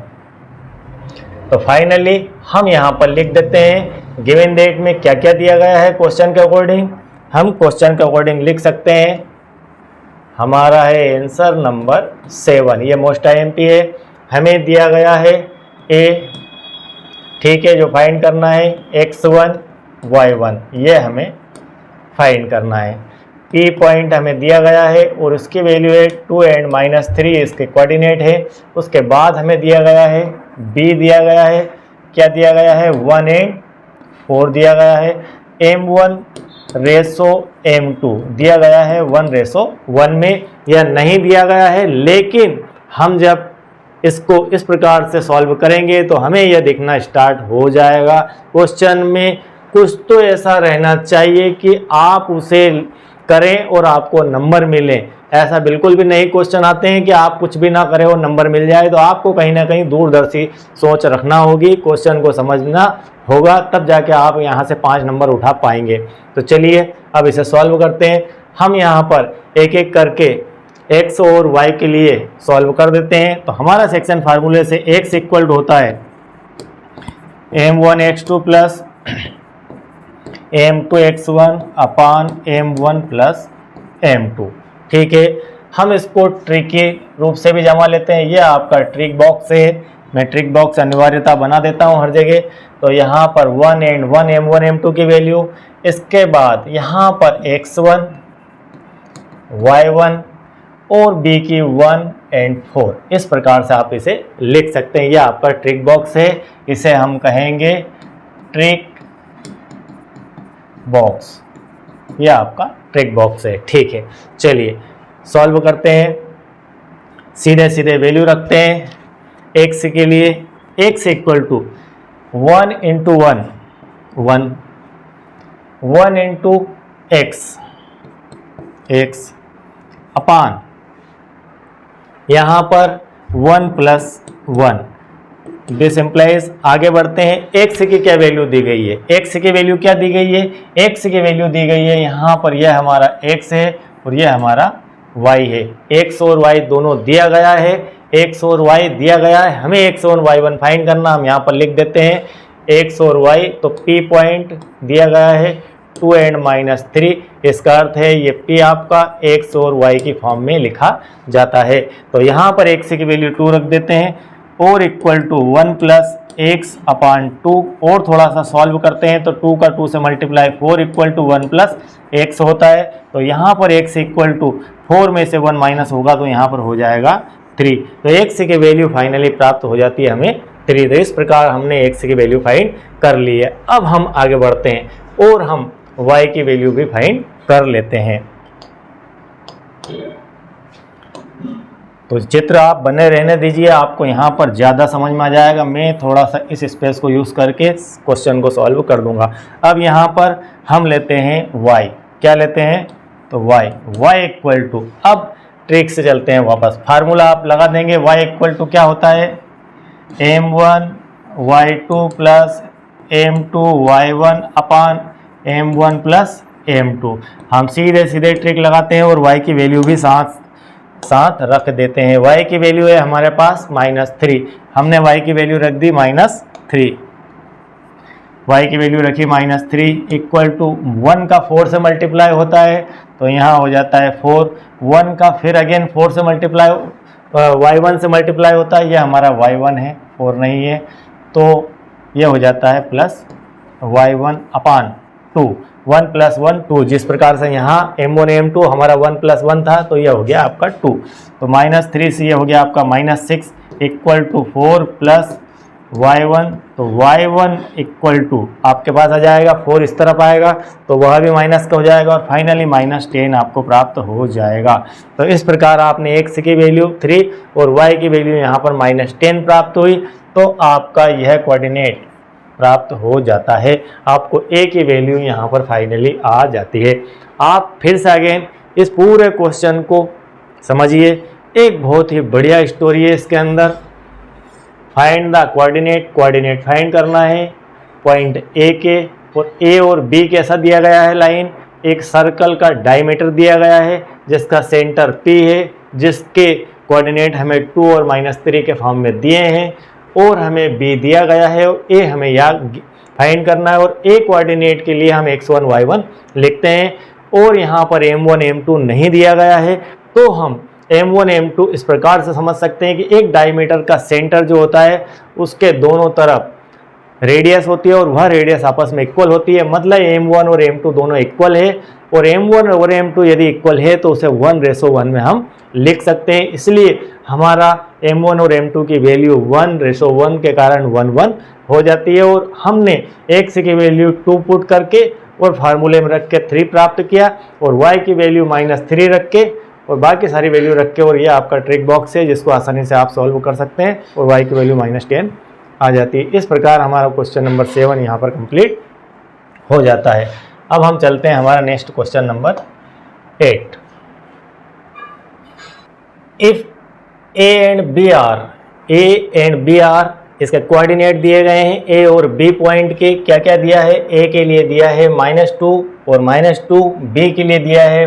तो फाइनली हम यहाँ पर लिख देते हैं गिवन डेट में क्या क्या दिया गया है क्वेश्चन के अकॉर्डिंग। हम क्वेश्चन के अकॉर्डिंग लिख सकते हैं, हमारा है आंसर नंबर 7, ये मोस्ट IMP है। हमें दिया गया है a, ठीक है, जो फाइंड करना है x1 y1, ये हमें फाइंड करना है। p पॉइंट हमें दिया गया है और उसकी वैल्यू है 2 और -3, इसके कोऑर्डिनेट है। उसके बाद हमें दिया गया है b दिया गया है, क्या दिया गया है 1 और 4 दिया गया है। m1 रेसो m2 दिया गया है 1:1 में, यह नहीं दिया गया है। लेकिन हम जब इसको इस प्रकार से सॉल्व करेंगे तो हमें यह दिखना स्टार्ट हो जाएगा। क्वेश्चन में कुछ तो ऐसा रहना चाहिए कि आप उसे करें और आपको नंबर मिले। ऐसा बिल्कुल भी नहीं क्वेश्चन आते हैं कि आप कुछ भी ना करें और नंबर मिल जाए। तो आपको कहीं ना कहीं दूरदर्शी सोच रखना होगी, क्वेश्चन को समझना होगा, तब जाके आप यहाँ से 5 नंबर उठा पाएंगे। तो चलिए अब इसे सॉल्व करते हैं। हम यहाँ पर एक एक करके x और y के लिए सॉल्व कर देते हैं। तो हमारा सेक्शन फार्मूले से x इक्वल होता है m1 x2 plus m2 x1 upon m1 plus m2। ठीक है, हम इसको ट्रिकी रूप से भी जमा लेते हैं। ये आपका ट्रिक बॉक्स है, मैं ट्रिक बॉक्स अनिवार्यता बना देता हूँ हर जगह। तो यहाँ पर 1 और 1 m1 m2 की वैल्यू, इसके बाद यहाँ पर x1 y1 और बी की 1 एंड 4। इस प्रकार से आप इसे लिख सकते हैं। यह आपका ट्रिक बॉक्स है, इसे हम कहेंगे ट्रिक बॉक्स। यह आपका ट्रिक बॉक्स है। ठीक है, चलिए सॉल्व करते हैं। सीधे सीधे वैल्यू रखते हैं। x के लिए x equal to 1 into 1 1 1 into x upon यहाँ पर 1 प्लस 1। दिस इम्प्लाइज, आगे बढ़ते हैं। x की क्या वैल्यू दी गई है? x की वैल्यू क्या दी गई है? x की वैल्यू दी गई है यहाँ पर, यह हमारा x है और यह हमारा y है। x और y दोनों दिया गया है, x और y दिया गया है। हमें x और y1 फाइंड करना, हम यहाँ पर लिख देते हैं x और y। तो p पॉइंट दिया गया है 2 एंड -3। इसका अर्थ है ये p आपका x और y की फॉर्म में लिखा जाता है। तो यहाँ पर x की वैल्यू 2 रख देते हैं और इक्वल टू 1 प्लस एक्स अपान 2। और थोड़ा सा सॉल्व करते हैं तो 2 का 2 से multiply 4 equal to 1 plus X होता है। तो यहाँ पर x इक्वल टू 4 में से 1 माइनस होगा तो यहाँ पर हो जाएगा 3। तो x की वैल्यू फाइनली प्राप्त हो जाती है हमें 3। तो इस प्रकार हमने x की वैल्यू फाइंड कर ली है। अब हम आगे बढ़ते हैं और हम y की वैल्यू भी फाइंड कर लेते हैं। तो चित्र आप बने रहने दीजिए, आपको यहाँ पर ज़्यादा समझ में आ जाएगा। मैं थोड़ा सा इस स्पेस को यूज़ करके क्वेश्चन को सॉल्व कर दूंगा। अब यहाँ पर हम लेते हैं y। क्या लेते हैं? तो y इक्वल टू, अब ट्रिक से चलते हैं वापस। फार्मूला आप लगा देंगे। y इक्वल टू क्या होता है? m1 y2 plus m2 y1 अपान m1 प्लस m2। हम सीधे सीधे ट्रिक लगाते हैं और y की वैल्यू भी साथ रख देते हैं। y की वैल्यू है हमारे पास -3। हमने y की वैल्यू रख दी -3। y की वैल्यू रखी -3 इक्वल टू 1 का 4 से मल्टीप्लाई होता है तो यहाँ हो जाता है 4। 1 का फिर अगेन 4 से मल्टीप्लाई y1 से मल्टीप्लाई होता है, यह हमारा y1 है, 4 नहीं है। तो यह हो जाता है प्लस y1 अपान 2। 1 प्लस 1 2। जिस प्रकार से यहाँ m1 m2 हमारा 1 प्लस 1 था तो यह हो गया आपका 2। तो -3 से यह हो गया आपका -6 इक्वल टू 4 प्लस y1। तो y1 इक्वल टू आपके पास आ जाएगा 4, इस तरफ आएगा तो वह भी माइनस का हो जाएगा और फाइनली -10 आपको प्राप्त हो जाएगा। तो इस प्रकार आपने x की वैल्यू 3 और y की वैल्यू यहाँ पर -10 प्राप्त हुई। तो आपका यह कोऑर्डिनेट प्राप्त हो जाता है। आपको a की वैल्यू यहाँ पर फाइनली आ जाती है। आप फिर से अगेन इस पूरे क्वेश्चन को समझिए। एक बहुत ही बढ़िया स्टोरी है इसके अंदर। फाइंड द कोऑर्डिनेट फाइंड करना है पॉइंट ए के, और ए और बी कैसा दिया गया है लाइन, एक सर्कल का डायमीटर दिया गया है जिसका सेंटर P है, जिसके कोऑर्डिनेट हमें 2 और -3 के फॉर्म में दिए हैं, और हमें B दिया गया है और A हमें याद फाइंड करना है। और A कोऑर्डिनेट के लिए हम x1 y1 लिखते हैं और यहाँ पर m1 m2 नहीं दिया गया है। तो हम m1 m2 इस प्रकार से समझ सकते हैं कि एक डायमीटर का सेंटर जो होता है उसके दोनों तरफ रेडियस होती है और वह रेडियस आपस में इक्वल होती है। मतलब m1 और m2 दोनों इक्वल है, और m1 और m2 यदि इक्वल है तो उसे 1:1 में हम लिख सकते हैं। इसलिए हमारा m1 और m2 की वैल्यू 1:1 के कारण 1:1 हो जाती है। और हमने x की वैल्यू 2 पुट करके और फार्मूले में रख के 3 प्राप्त किया, और y की वैल्यू -3 रख के और बाकी सारी वैल्यू रख के, और ये आपका ट्रिक बॉक्स है जिसको आसानी से आप सॉल्व कर सकते हैं, और y की वैल्यू -10 आ जाती है। इस प्रकार हमारा क्वेश्चन नंबर 7 यहाँ पर कंप्लीट हो जाता है। अब हम चलते हैं हमारा next question number 8। If A and B are इसके कोऑर्डिनेट दिए गए हैं। ए और बी पॉइंट के क्या क्या दिया है? ए के लिए दिया है -2 और -2, बी के लिए दिया है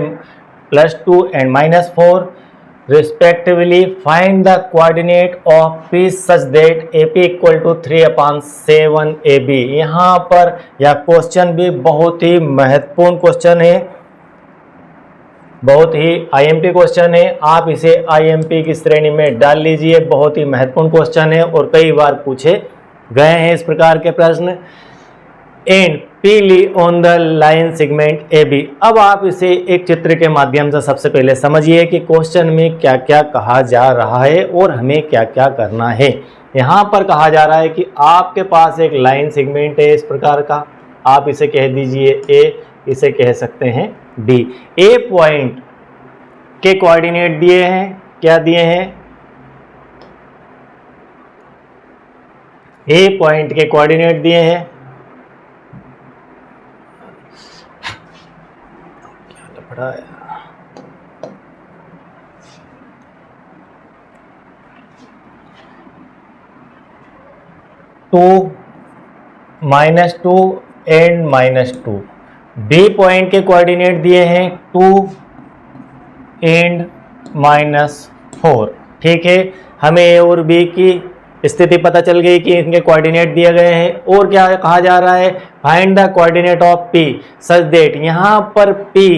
+2 and -4 respectively. Find the coordinate of P such that AP equal to 3/7 AB। यहाँ पर यह क्वेश्चन भी बहुत ही महत्वपूर्ण क्वेश्चन है, बहुत ही IMP क्वेश्चन है। आप इसे IMP की श्रेणी में डाल लीजिए। बहुत ही महत्वपूर्ण क्वेश्चन है और कई बार पूछे गए हैं इस प्रकार के प्रश्न। And P lie on the line segment AB। अब आप इसे एक चित्र के माध्यम से सबसे पहले समझिए कि क्वेश्चन में क्या क्या कहा जा रहा है और हमें क्या क्या करना है। यहाँ पर कहा जा रहा है कि आपके पास एक लाइन सेगमेंट है इस प्रकार का, आप इसे कह दीजिए A, इसे कह सकते हैं B। A पॉइंट के कोऑर्डिनेट दिए हैं, क्या दिए हैं? A पॉइंट के कोऑर्डिनेट दिए हैं, क्या है 2, -2 एंड -2। B पॉइंट के कोऑर्डिनेट दिए हैं 2 एंड -4। ठीक है, हमें A और B की स्थिति पता चल गई कि इनके कोऑर्डिनेट दिए गए हैं। और क्या कहा जा रहा है? Find the coordinate of P such that, यहाँ पर P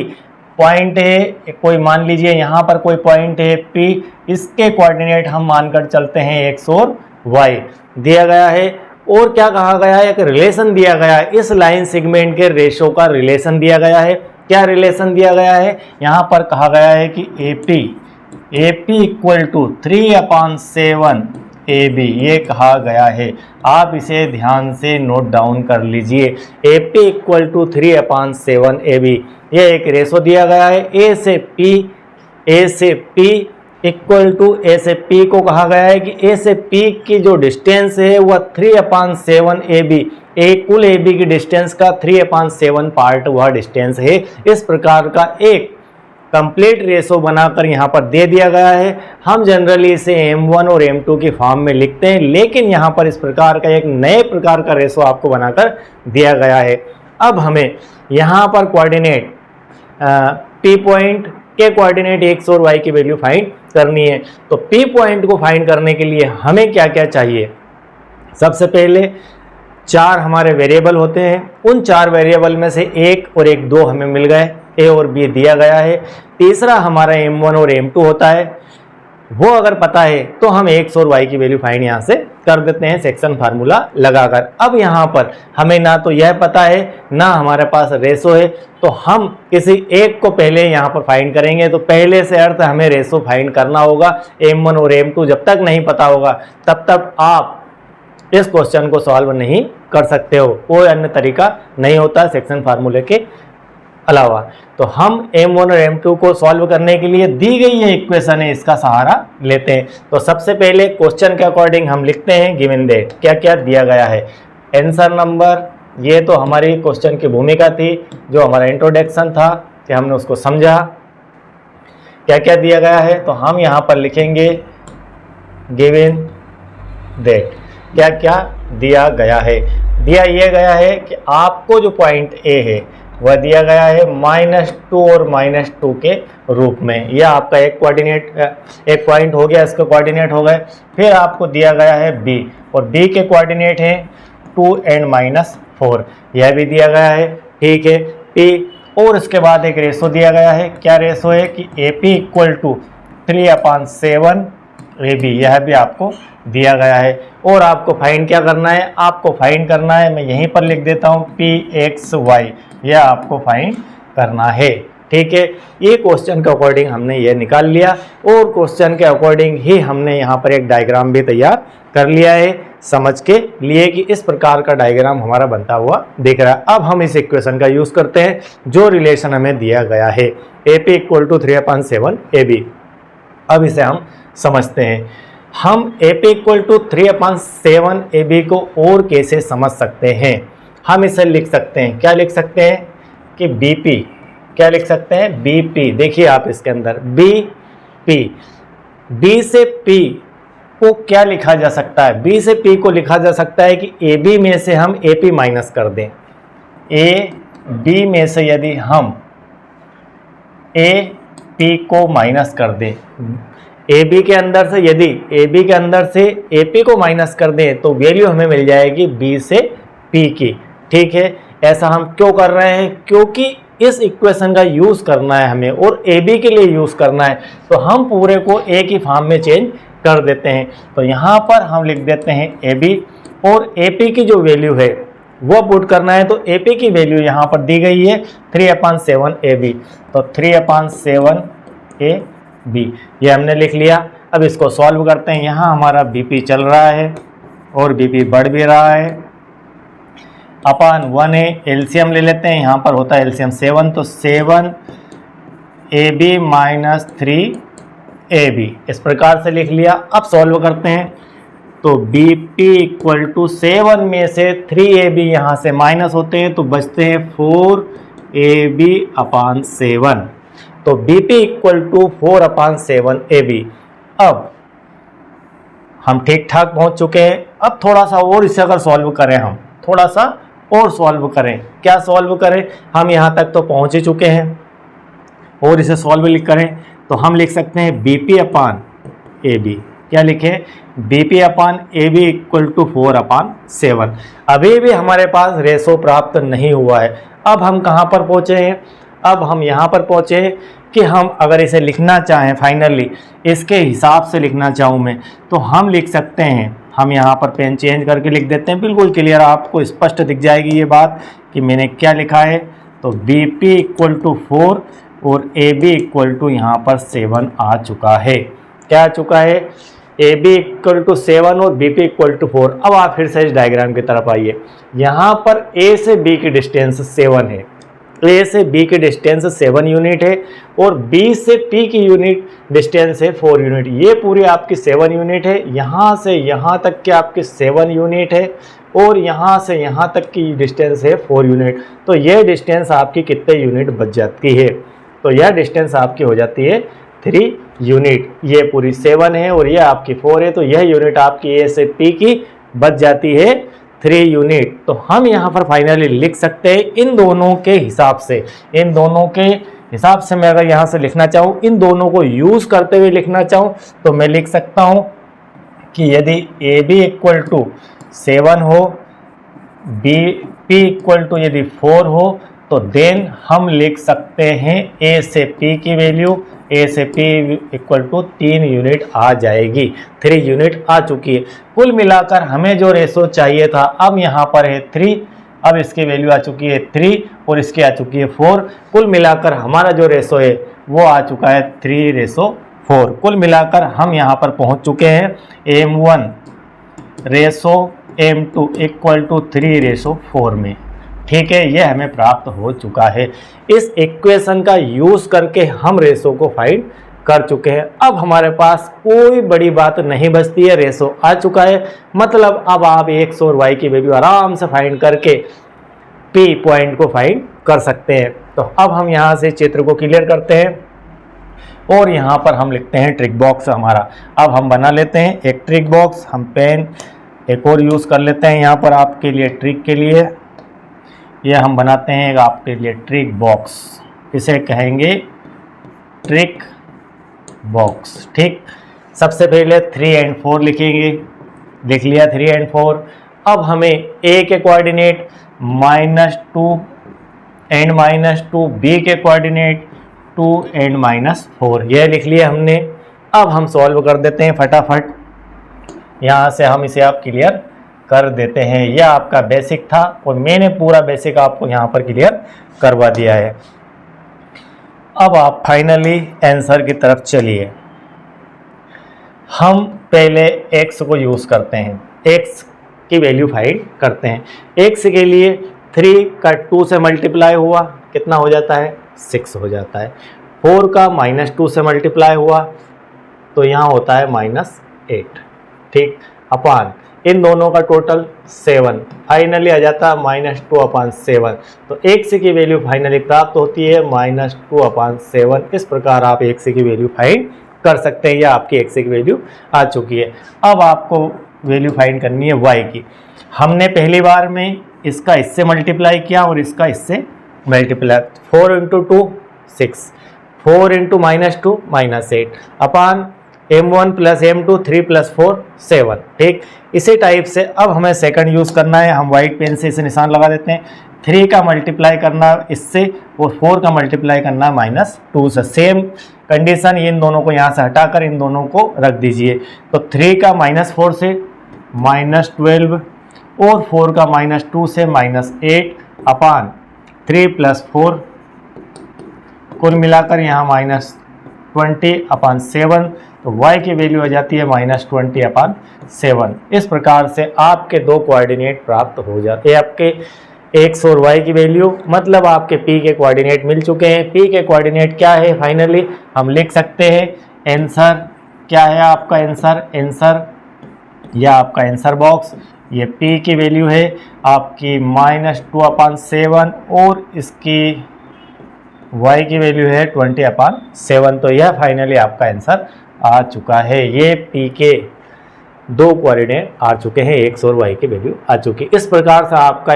पॉइंट है, कोई मान लीजिए यहाँ पर कोई पॉइंट है P, इसके कोऑर्डिनेट हम मानकर चलते हैं x और y दिया गया है। और क्या कहा गया है? एक रिलेशन दिया गया है, इस लाइन सेगमेंट के रेशो का रिलेशन दिया गया है। क्या रिलेशन दिया गया है? यहाँ पर कहा गया है कि AP इक्वल टू 3/7 AB, ये कहा गया है। आप इसे ध्यान से नोट डाउन कर लीजिए। AP इक्वल टू 3/7 AB, ये एक रेशो दिया गया है। A से P इक्वल टू A से P को कहा गया है कि A से P की जो डिस्टेंस है वह 3/7 AB, कुल AB की डिस्टेंस का 3/7 पार्ट वह डिस्टेंस है। इस प्रकार का एक कंप्लीट रेशो बनाकर यहाँ पर दे दिया गया है। हम जनरली इसे M1 और M2 की फॉर्म में लिखते हैं, लेकिन यहाँ पर इस प्रकार का एक नए प्रकार का रेशो आपको बनाकर दिया गया है। अब हमें यहाँ पर कोऑर्डिनेट P पॉइंट के कोऑर्डिनेट x और y की वैल्यू फाइंड करनी है। तो P पॉइंट को फाइंड करने के लिए हमें क्या क्या चाहिए? सबसे पहले 4 हमारे वेरिएबल होते हैं, उन 4 वेरिएबल में से 1 और 1 2 हमें मिल गए, A और B दिया गया है। तीसरा हमारा M1 और M2 होता है, वो अगर पता है तो हम x और y की वैल्यू फाइंड यहाँ से कर देते हैं सेक्शन फार्मूला लगाकर। अब यहाँ पर हमें ना तो यह पता है ना हमारे पास रेशो है, तो हम किसी एक को पहले यहाँ पर फाइंड करेंगे। तो पहले से अर्थ हमें रेशो फाइंड करना होगा। M1 और M2 जब तक नहीं पता होगा तब तक आप इस क्वेश्चन को सॉल्व नहीं कर सकते हो, कोई अन्य तरीका नहीं होता सेक्शन फार्मूले के अलावा। तो हम M1 और M2 को सॉल्व करने के लिए दी गई ये इक्वेशन है, इसका सहारा लेते हैं। तो सबसे पहले क्वेश्चन के अकॉर्डिंग हम लिखते हैं गिवन दैट, क्या क्या दिया गया है। आंसर नंबर, ये तो हमारी क्वेश्चन की भूमिका थी, जो हमारा इंट्रोडक्शन था कि हमने उसको समझा क्या क्या दिया गया है। तो हम यहाँ पर लिखेंगे गिवन दैट, क्या क्या दिया गया है। दिया ये गया है कि आपको जो पॉइंट A है वह दिया गया है -2 और -2 के रूप में। यह आपका एक पॉइंट हो गया, इसके कोऑर्डिनेट हो गए। फिर आपको दिया गया है B, और B के कोऑर्डिनेट हैं 2 एंड -4, यह भी दिया गया है। ठीक है, P, और इसके बाद एक रेशो दिया गया है। क्या रेशो है? कि AP इक्वल टू 3/7 AB, यह भी आपको दिया गया है। और आपको फाइंड क्या करना है? आपको फाइंड करना है, मैं यहीं पर लिख देता हूँ PXY, यह आपको फाइंड करना है। ठीक है, ये क्वेश्चन के अकॉर्डिंग हमने ये निकाल लिया, और क्वेश्चन के अकॉर्डिंग ही हमने यहाँ पर एक डायग्राम भी तैयार कर लिया है समझ के लिए कि इस प्रकार का डायग्राम हमारा बनता हुआ दिख रहा है। अब हम इस इक्वेशन का यूज़ करते हैं जो रिलेशन हमें दिया गया है, AP इक्वल टू 3/7 AB। अब इसे हम समझते हैं। हम AP इक्वल टू 3/7 AB को और कैसे समझ सकते हैं? हम इसे लिख सकते हैं, क्या लिख सकते हैं कि BP, क्या लिख सकते हैं? BP, देखिए आप इसके अंदर BP, B से P को क्या लिखा जा सकता है? B से P को लिखा जा सकता है कि AB में से हम AP माइनस कर दें। AB में से यदि हम AP को माइनस कर दें, AB के अंदर से यदि AB के अंदर से AP को माइनस कर दें तो वैल्यू हमें मिल जाएगी B से P की। ठीक है, ऐसा हम क्यों कर रहे हैं? क्योंकि इस इक्वेशन का यूज़ करना है हमें और AB के लिए यूज़ करना है, तो हम पूरे को एक ही फॉर्म में चेंज कर देते हैं। तो यहाँ पर हम लिख देते हैं AB, और AP की जो वैल्यू है वो पुट करना है। तो ए पी की वैल्यू यहाँ पर दी गई है 3/7 ए बी, तो 3/7 ए बी ये हमने लिख लिया। अब इसको सॉल्व करते हैं। यहाँ हमारा बी पी चल रहा है और बी पी बढ़ भी रहा है। अपान 1 है, एलसीएम ले लेते हैं, यहाँ पर होता है एलसीएम 7, तो 7 A B minus 3 A B इस प्रकार से लिख लिया। अब सॉल्व करते हैं, तो बी पी इक्वल टू 7 में से 3 ए बी यहाँ से माइनस होते हैं, तो बचते हैं 4 ए बी अपान 7। तो B P equal to 4/7 A B. अब हम ठीक ठाक पहुँच चुके हैं। अब थोड़ा सा और इसे अगर सॉल्व करें, हम थोड़ा सा और सॉल्व करें, क्या सॉल्व करें, हम यहाँ तक तो पहुँच ही चुके हैं और इसे सॉल्व करें तो हम लिख सकते हैं B P upon A B. क्या लिखें, B P upon A B equal to 4/7। अभी भी हमारे पास रेशो प्राप्त नहीं हुआ है। अब हम कहाँ पर पहुँचे हैं, अब हम यहाँ पर पहुँचे हैं कि हम अगर इसे लिखना चाहें फाइनली इसके हिसाब से लिखना चाहूँ मैं, तो हम लिख सकते हैं। हम यहाँ पर पेन चेंज करके लिख देते हैं, बिल्कुल क्लियर आपको स्पष्ट दिख जाएगी ये बात कि मैंने क्या लिखा है। तो बी पी इक्वल टू 4 और ए बी इक्वल टू यहाँ पर 7 आ चुका है। क्या आ चुका है, ए बी इक्वल टू 7 और बी पी इक्वल टू 4। अब आप फिर से इस डायग्राम की तरफ आइए। यहाँ पर ए से बी की डिस्टेंस 7 है, ए से बी की डिस्टेंस 7 यूनिट है और बी से पी की यूनिट डिस्टेंस है 4 यूनिट। ये पूरी आपकी 7 यूनिट है। यहाँ से यहाँ तक की आपकी 7 यूनिट है और यहाँ से यहाँ तक की डिस्टेंस है 4 यूनिट। तो यह डिस्टेंस आपकी कितने यूनिट बच जाती है, तो यह डिस्टेंस आपकी हो जाती है 3 यूनिट। ये पूरी 7 है और यह आपकी 4 है, तो यह यूनिट आपकी ए से पी की बच जाती है 3 यूनिट। तो हम यहाँ पर फाइनली लिख सकते हैं इन दोनों के हिसाब से, इन दोनों के हिसाब से मैं अगर यहाँ से लिखना चाहूँ, इन दोनों को यूज़ करते हुए लिखना चाहूँ, तो मैं लिख सकता हूँ कि यदि ए बी इक्वल टू 7 हो, बी पी इक्वल टू यदि 4 हो, तो देन हम लिख सकते हैं ए से पी की वैल्यू, ए से पी इक्वल टू 3 यूनिट आ जाएगी। 3 यूनिट आ चुकी है। कुल मिलाकर हमें जो रेशो चाहिए था, अब यहाँ पर है 3, अब इसकी वैल्यू आ चुकी है 3 और इसकी आ चुकी है 4। कुल मिलाकर हमारा जो रेशो है वो आ चुका है 3:4। कुल मिलाकर हम यहाँ पर पहुँच चुके हैं M1 ratio M2 equal to 3:4 में। ठीक है, ये हमें प्राप्त हो चुका है। इस इक्वेशन का यूज़ करके हम रेशो को फाइंड कर चुके हैं। अब हमारे पास कोई बड़ी बात नहीं बचती है, रेशो आ चुका है, मतलब अब आप x और y की वैल्यू आराम से फाइंड करके p पॉइंट को फाइंड कर सकते हैं। तो अब हम यहाँ से चित्र को क्लियर करते हैं और यहाँ पर हम लिखते हैं ट्रिक बॉक्स हमारा। अब हम बना लेते हैं एक ट्रिक बॉक्स। हम पेन एक और यूज़ कर लेते हैं यहाँ पर आपके लिए ट्रिक के लिए। ये हम बनाते हैं एक आपके लिए ट्रिक बॉक्स, इसे कहेंगे ट्रिक बॉक्स। ठीक, सबसे पहले 3 और 4 लिखेंगे, लिख लिया 3 और 4। अब हमें a के कोऑर्डिनेट -2 एंड -2, b के कोऑर्डिनेट 2 एंड -4 यह लिख लिया हमने। अब हम सॉल्व कर देते हैं फटाफट, यहाँ से हम इसे आप क्लियर कर देते हैं। यह आपका बेसिक था और मैंने पूरा बेसिक आपको यहाँ पर क्लियर करवा दिया है। अब आप फाइनली आंसर की तरफ चलिए। हम पहले x को यूज़ करते हैं, x की वैल्यू फाइंड करते हैं। x के लिए 3 का 2 से मल्टीप्लाई हुआ, कितना हो जाता है 6 हो जाता है। 4 का -2 से मल्टीप्लाई हुआ तो यहाँ होता है -8। ठीक, अपान इन दोनों का टोटल 7, फाइनली आ जाता है -2/7। तो x की वैल्यू फाइनली प्राप्त होती है -2/7। इस प्रकार आप x की वैल्यू फाइंड कर सकते हैं, या आपकी x की वैल्यू आ चुकी है। अब आपको वैल्यू फाइंड करनी है y की। हमने पहली बार में इसका इससे मल्टीप्लाई किया और इसका इससे मल्टीप्लाई, 4 × 2 6, 4 × -2 -8 अपान M1 + M2 3 + 4 7। ठीक, इसी टाइप से अब हमें सेकंड यूज़ करना है। हम वाइट पेन से इसे निशान लगा देते हैं। 3 का मल्टीप्लाई करना इससे और 4 का मल्टीप्लाई करना -2 से। सेम कंडीशन, इन दोनों को यहाँ से हटाकर इन दोनों को रख दीजिए। तो 3 का -4 से -12 और 4 का -2 से -8 अपान 3 + 4, कुल मिलाकर यहाँ -20 अपान 7, तो y की वैल्यू आ जाती है -20 अपान 7। इस प्रकार से आपके दो कोऑर्डिनेट प्राप्त हो जाते हैं, आपके x और y की वैल्यू, मतलब आपके p के कोऑर्डिनेट मिल चुके हैं। p के कोऑर्डिनेट क्या है, फाइनली हम लिख सकते हैं आंसर क्या है आपका, आंसर या आपका आंसर बॉक्स, ये p की वैल्यू है आपकी -2 अपान 7 और इसकी y की वैल्यू है 20 अपान 7। तो यह फाइनली आपका आंसर आ चुका है। ये p के दो कोऑर्डिनेट आ चुके हैं, x और y की वैल्यू आ चुकी है। इस प्रकार से आपका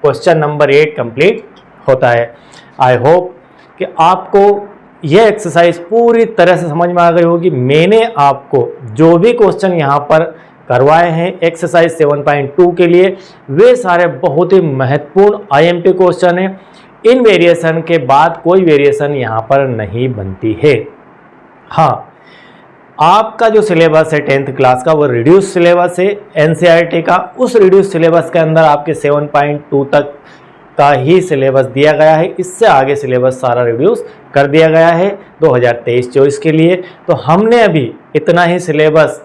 क्वेश्चन नंबर 8 कंप्लीट होता है। आई होप कि आपको यह एक्सरसाइज पूरी तरह से समझ में आ गई होगी। मैंने आपको जो भी क्वेश्चन यहाँ पर करवाए हैं एक्सरसाइज 7.2 के लिए, वे सारे बहुत ही महत्वपूर्ण आईएमपी क्वेश्चन हैं। इन वेरिएशन के बाद कोई वेरिएशन यहाँ पर नहीं बनती है। हाँ, आपका जो सिलेबस है 10th क्लास का वो रिड्यूस सिलेबस है एनसीईआरटी का। उस रिड्यूस सिलेबस के अंदर आपके 7.2 तक का ही सिलेबस दिया गया है। इससे आगे सिलेबस सारा रिड्यूस कर दिया गया है 2023-24 के लिए। तो हमने अभी इतना ही सिलेबस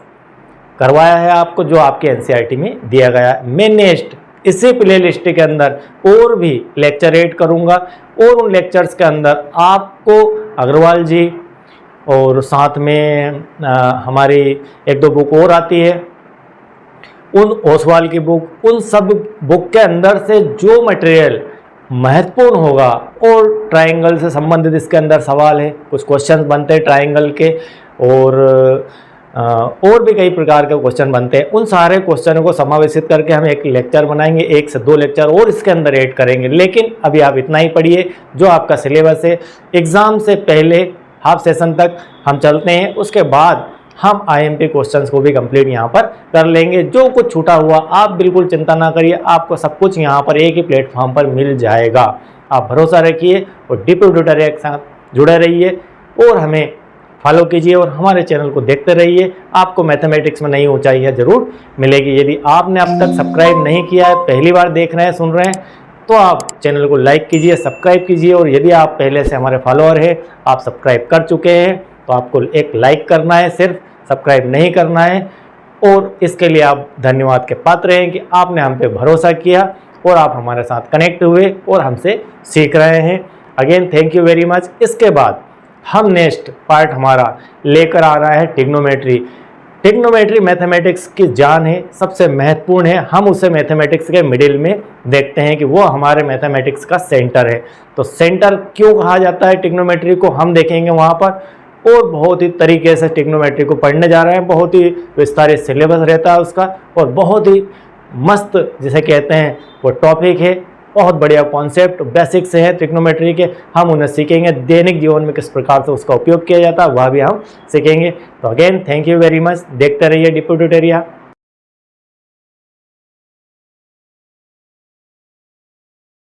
करवाया है आपको जो आपके एनसीईआरटी में दिया गया है। मैं नेक्स्ट इसी प्लेलिस्ट के अंदर और भी लेक्चर ऐड करूंगा और उन लेक्चर्स के अंदर आपको अग्रवाल जी और साथ में हमारी एक दो बुक और आती है, उन ओसवाल की बुक, उन सब बुक के अंदर से जो मटेरियल महत्वपूर्ण होगा और ट्रायंगल से संबंधित इसके अंदर सवाल है, कुछ क्वेश्चंस बनते हैं ट्रायंगल के और भी कई प्रकार के क्वेश्चन बनते हैं। उन सारे क्वेश्चनों को समावेशित करके हम एक लेक्चर बनाएंगे, 1 से 2 लेक्चर और इसके अंदर ऐड करेंगे। लेकिन अभी आप इतना ही पढ़िए जो आपका सिलेबस है। एग्ज़ाम से पहले हाफ सेशन तक हम चलते हैं, उसके बाद हम आईएमपी क्वेश्चंस को भी कंप्लीट यहाँ पर कर लेंगे। जो कुछ छूटा हुआ आप बिल्कुल चिंता ना करिए, आपको सब कुछ यहाँ पर एक ही प्लेटफॉर्म पर मिल जाएगा। आप भरोसा रखिए और डीपी ट्यूटोरियल के साथ जुड़े रहिए और हमें फॉलो कीजिए और हमारे चैनल को देखते रहिए। आपको मैथमेटिक्स में नई ऊंचाइयाँ जरूर मिलेगी। यदि आपने अब तक सब्सक्राइब नहीं किया है, पहली बार देख रहे हैं, सुन रहे हैं, तो आप चैनल को लाइक कीजिए, सब्सक्राइब कीजिए। और यदि आप पहले से हमारे फॉलोअर हैं, आप सब्सक्राइब कर चुके हैं, तो आपको एक लाइक करना है, सिर्फ सब्सक्राइब नहीं करना है। और इसके लिए आप धन्यवाद के पात्र हैं कि आपने हम पे भरोसा किया और आप हमारे साथ कनेक्ट हुए और हमसे सीख रहे हैं। Again thank you very much. इसके बाद हम नेक्स्ट पार्ट हमारा लेकर आ रहा है ट्रिग्नोमेट्री। ट्रिग्नोमेट्री मैथमेटिक्स की जान है, सबसे महत्वपूर्ण है। हम उसे मैथमेटिक्स के मिडिल में देखते हैं कि वो हमारे मैथमेटिक्स का सेंटर है। तो सेंटर क्यों कहा जाता है ट्रिग्नोमेट्री को, हम देखेंगे वहाँ पर। और बहुत ही तरीके से ट्रिग्नोमेट्री को पढ़ने जा रहे हैं, बहुत ही विस्तारित सिलेबस रहता है उसका और बहुत ही मस्त जिसे कहते हैं वो टॉपिक है। बहुत बढ़िया कॉन्सेप्ट बेसिक्स है ट्रिग्नोमेट्री के, हम उन्हें सीखेंगे। दैनिक जीवन में किस प्रकार से उसका उपयोग किया जाता है वह भी हम सीखेंगे। तो again thank you very much. देखते रहिए डीपी ट्यूटोरियल।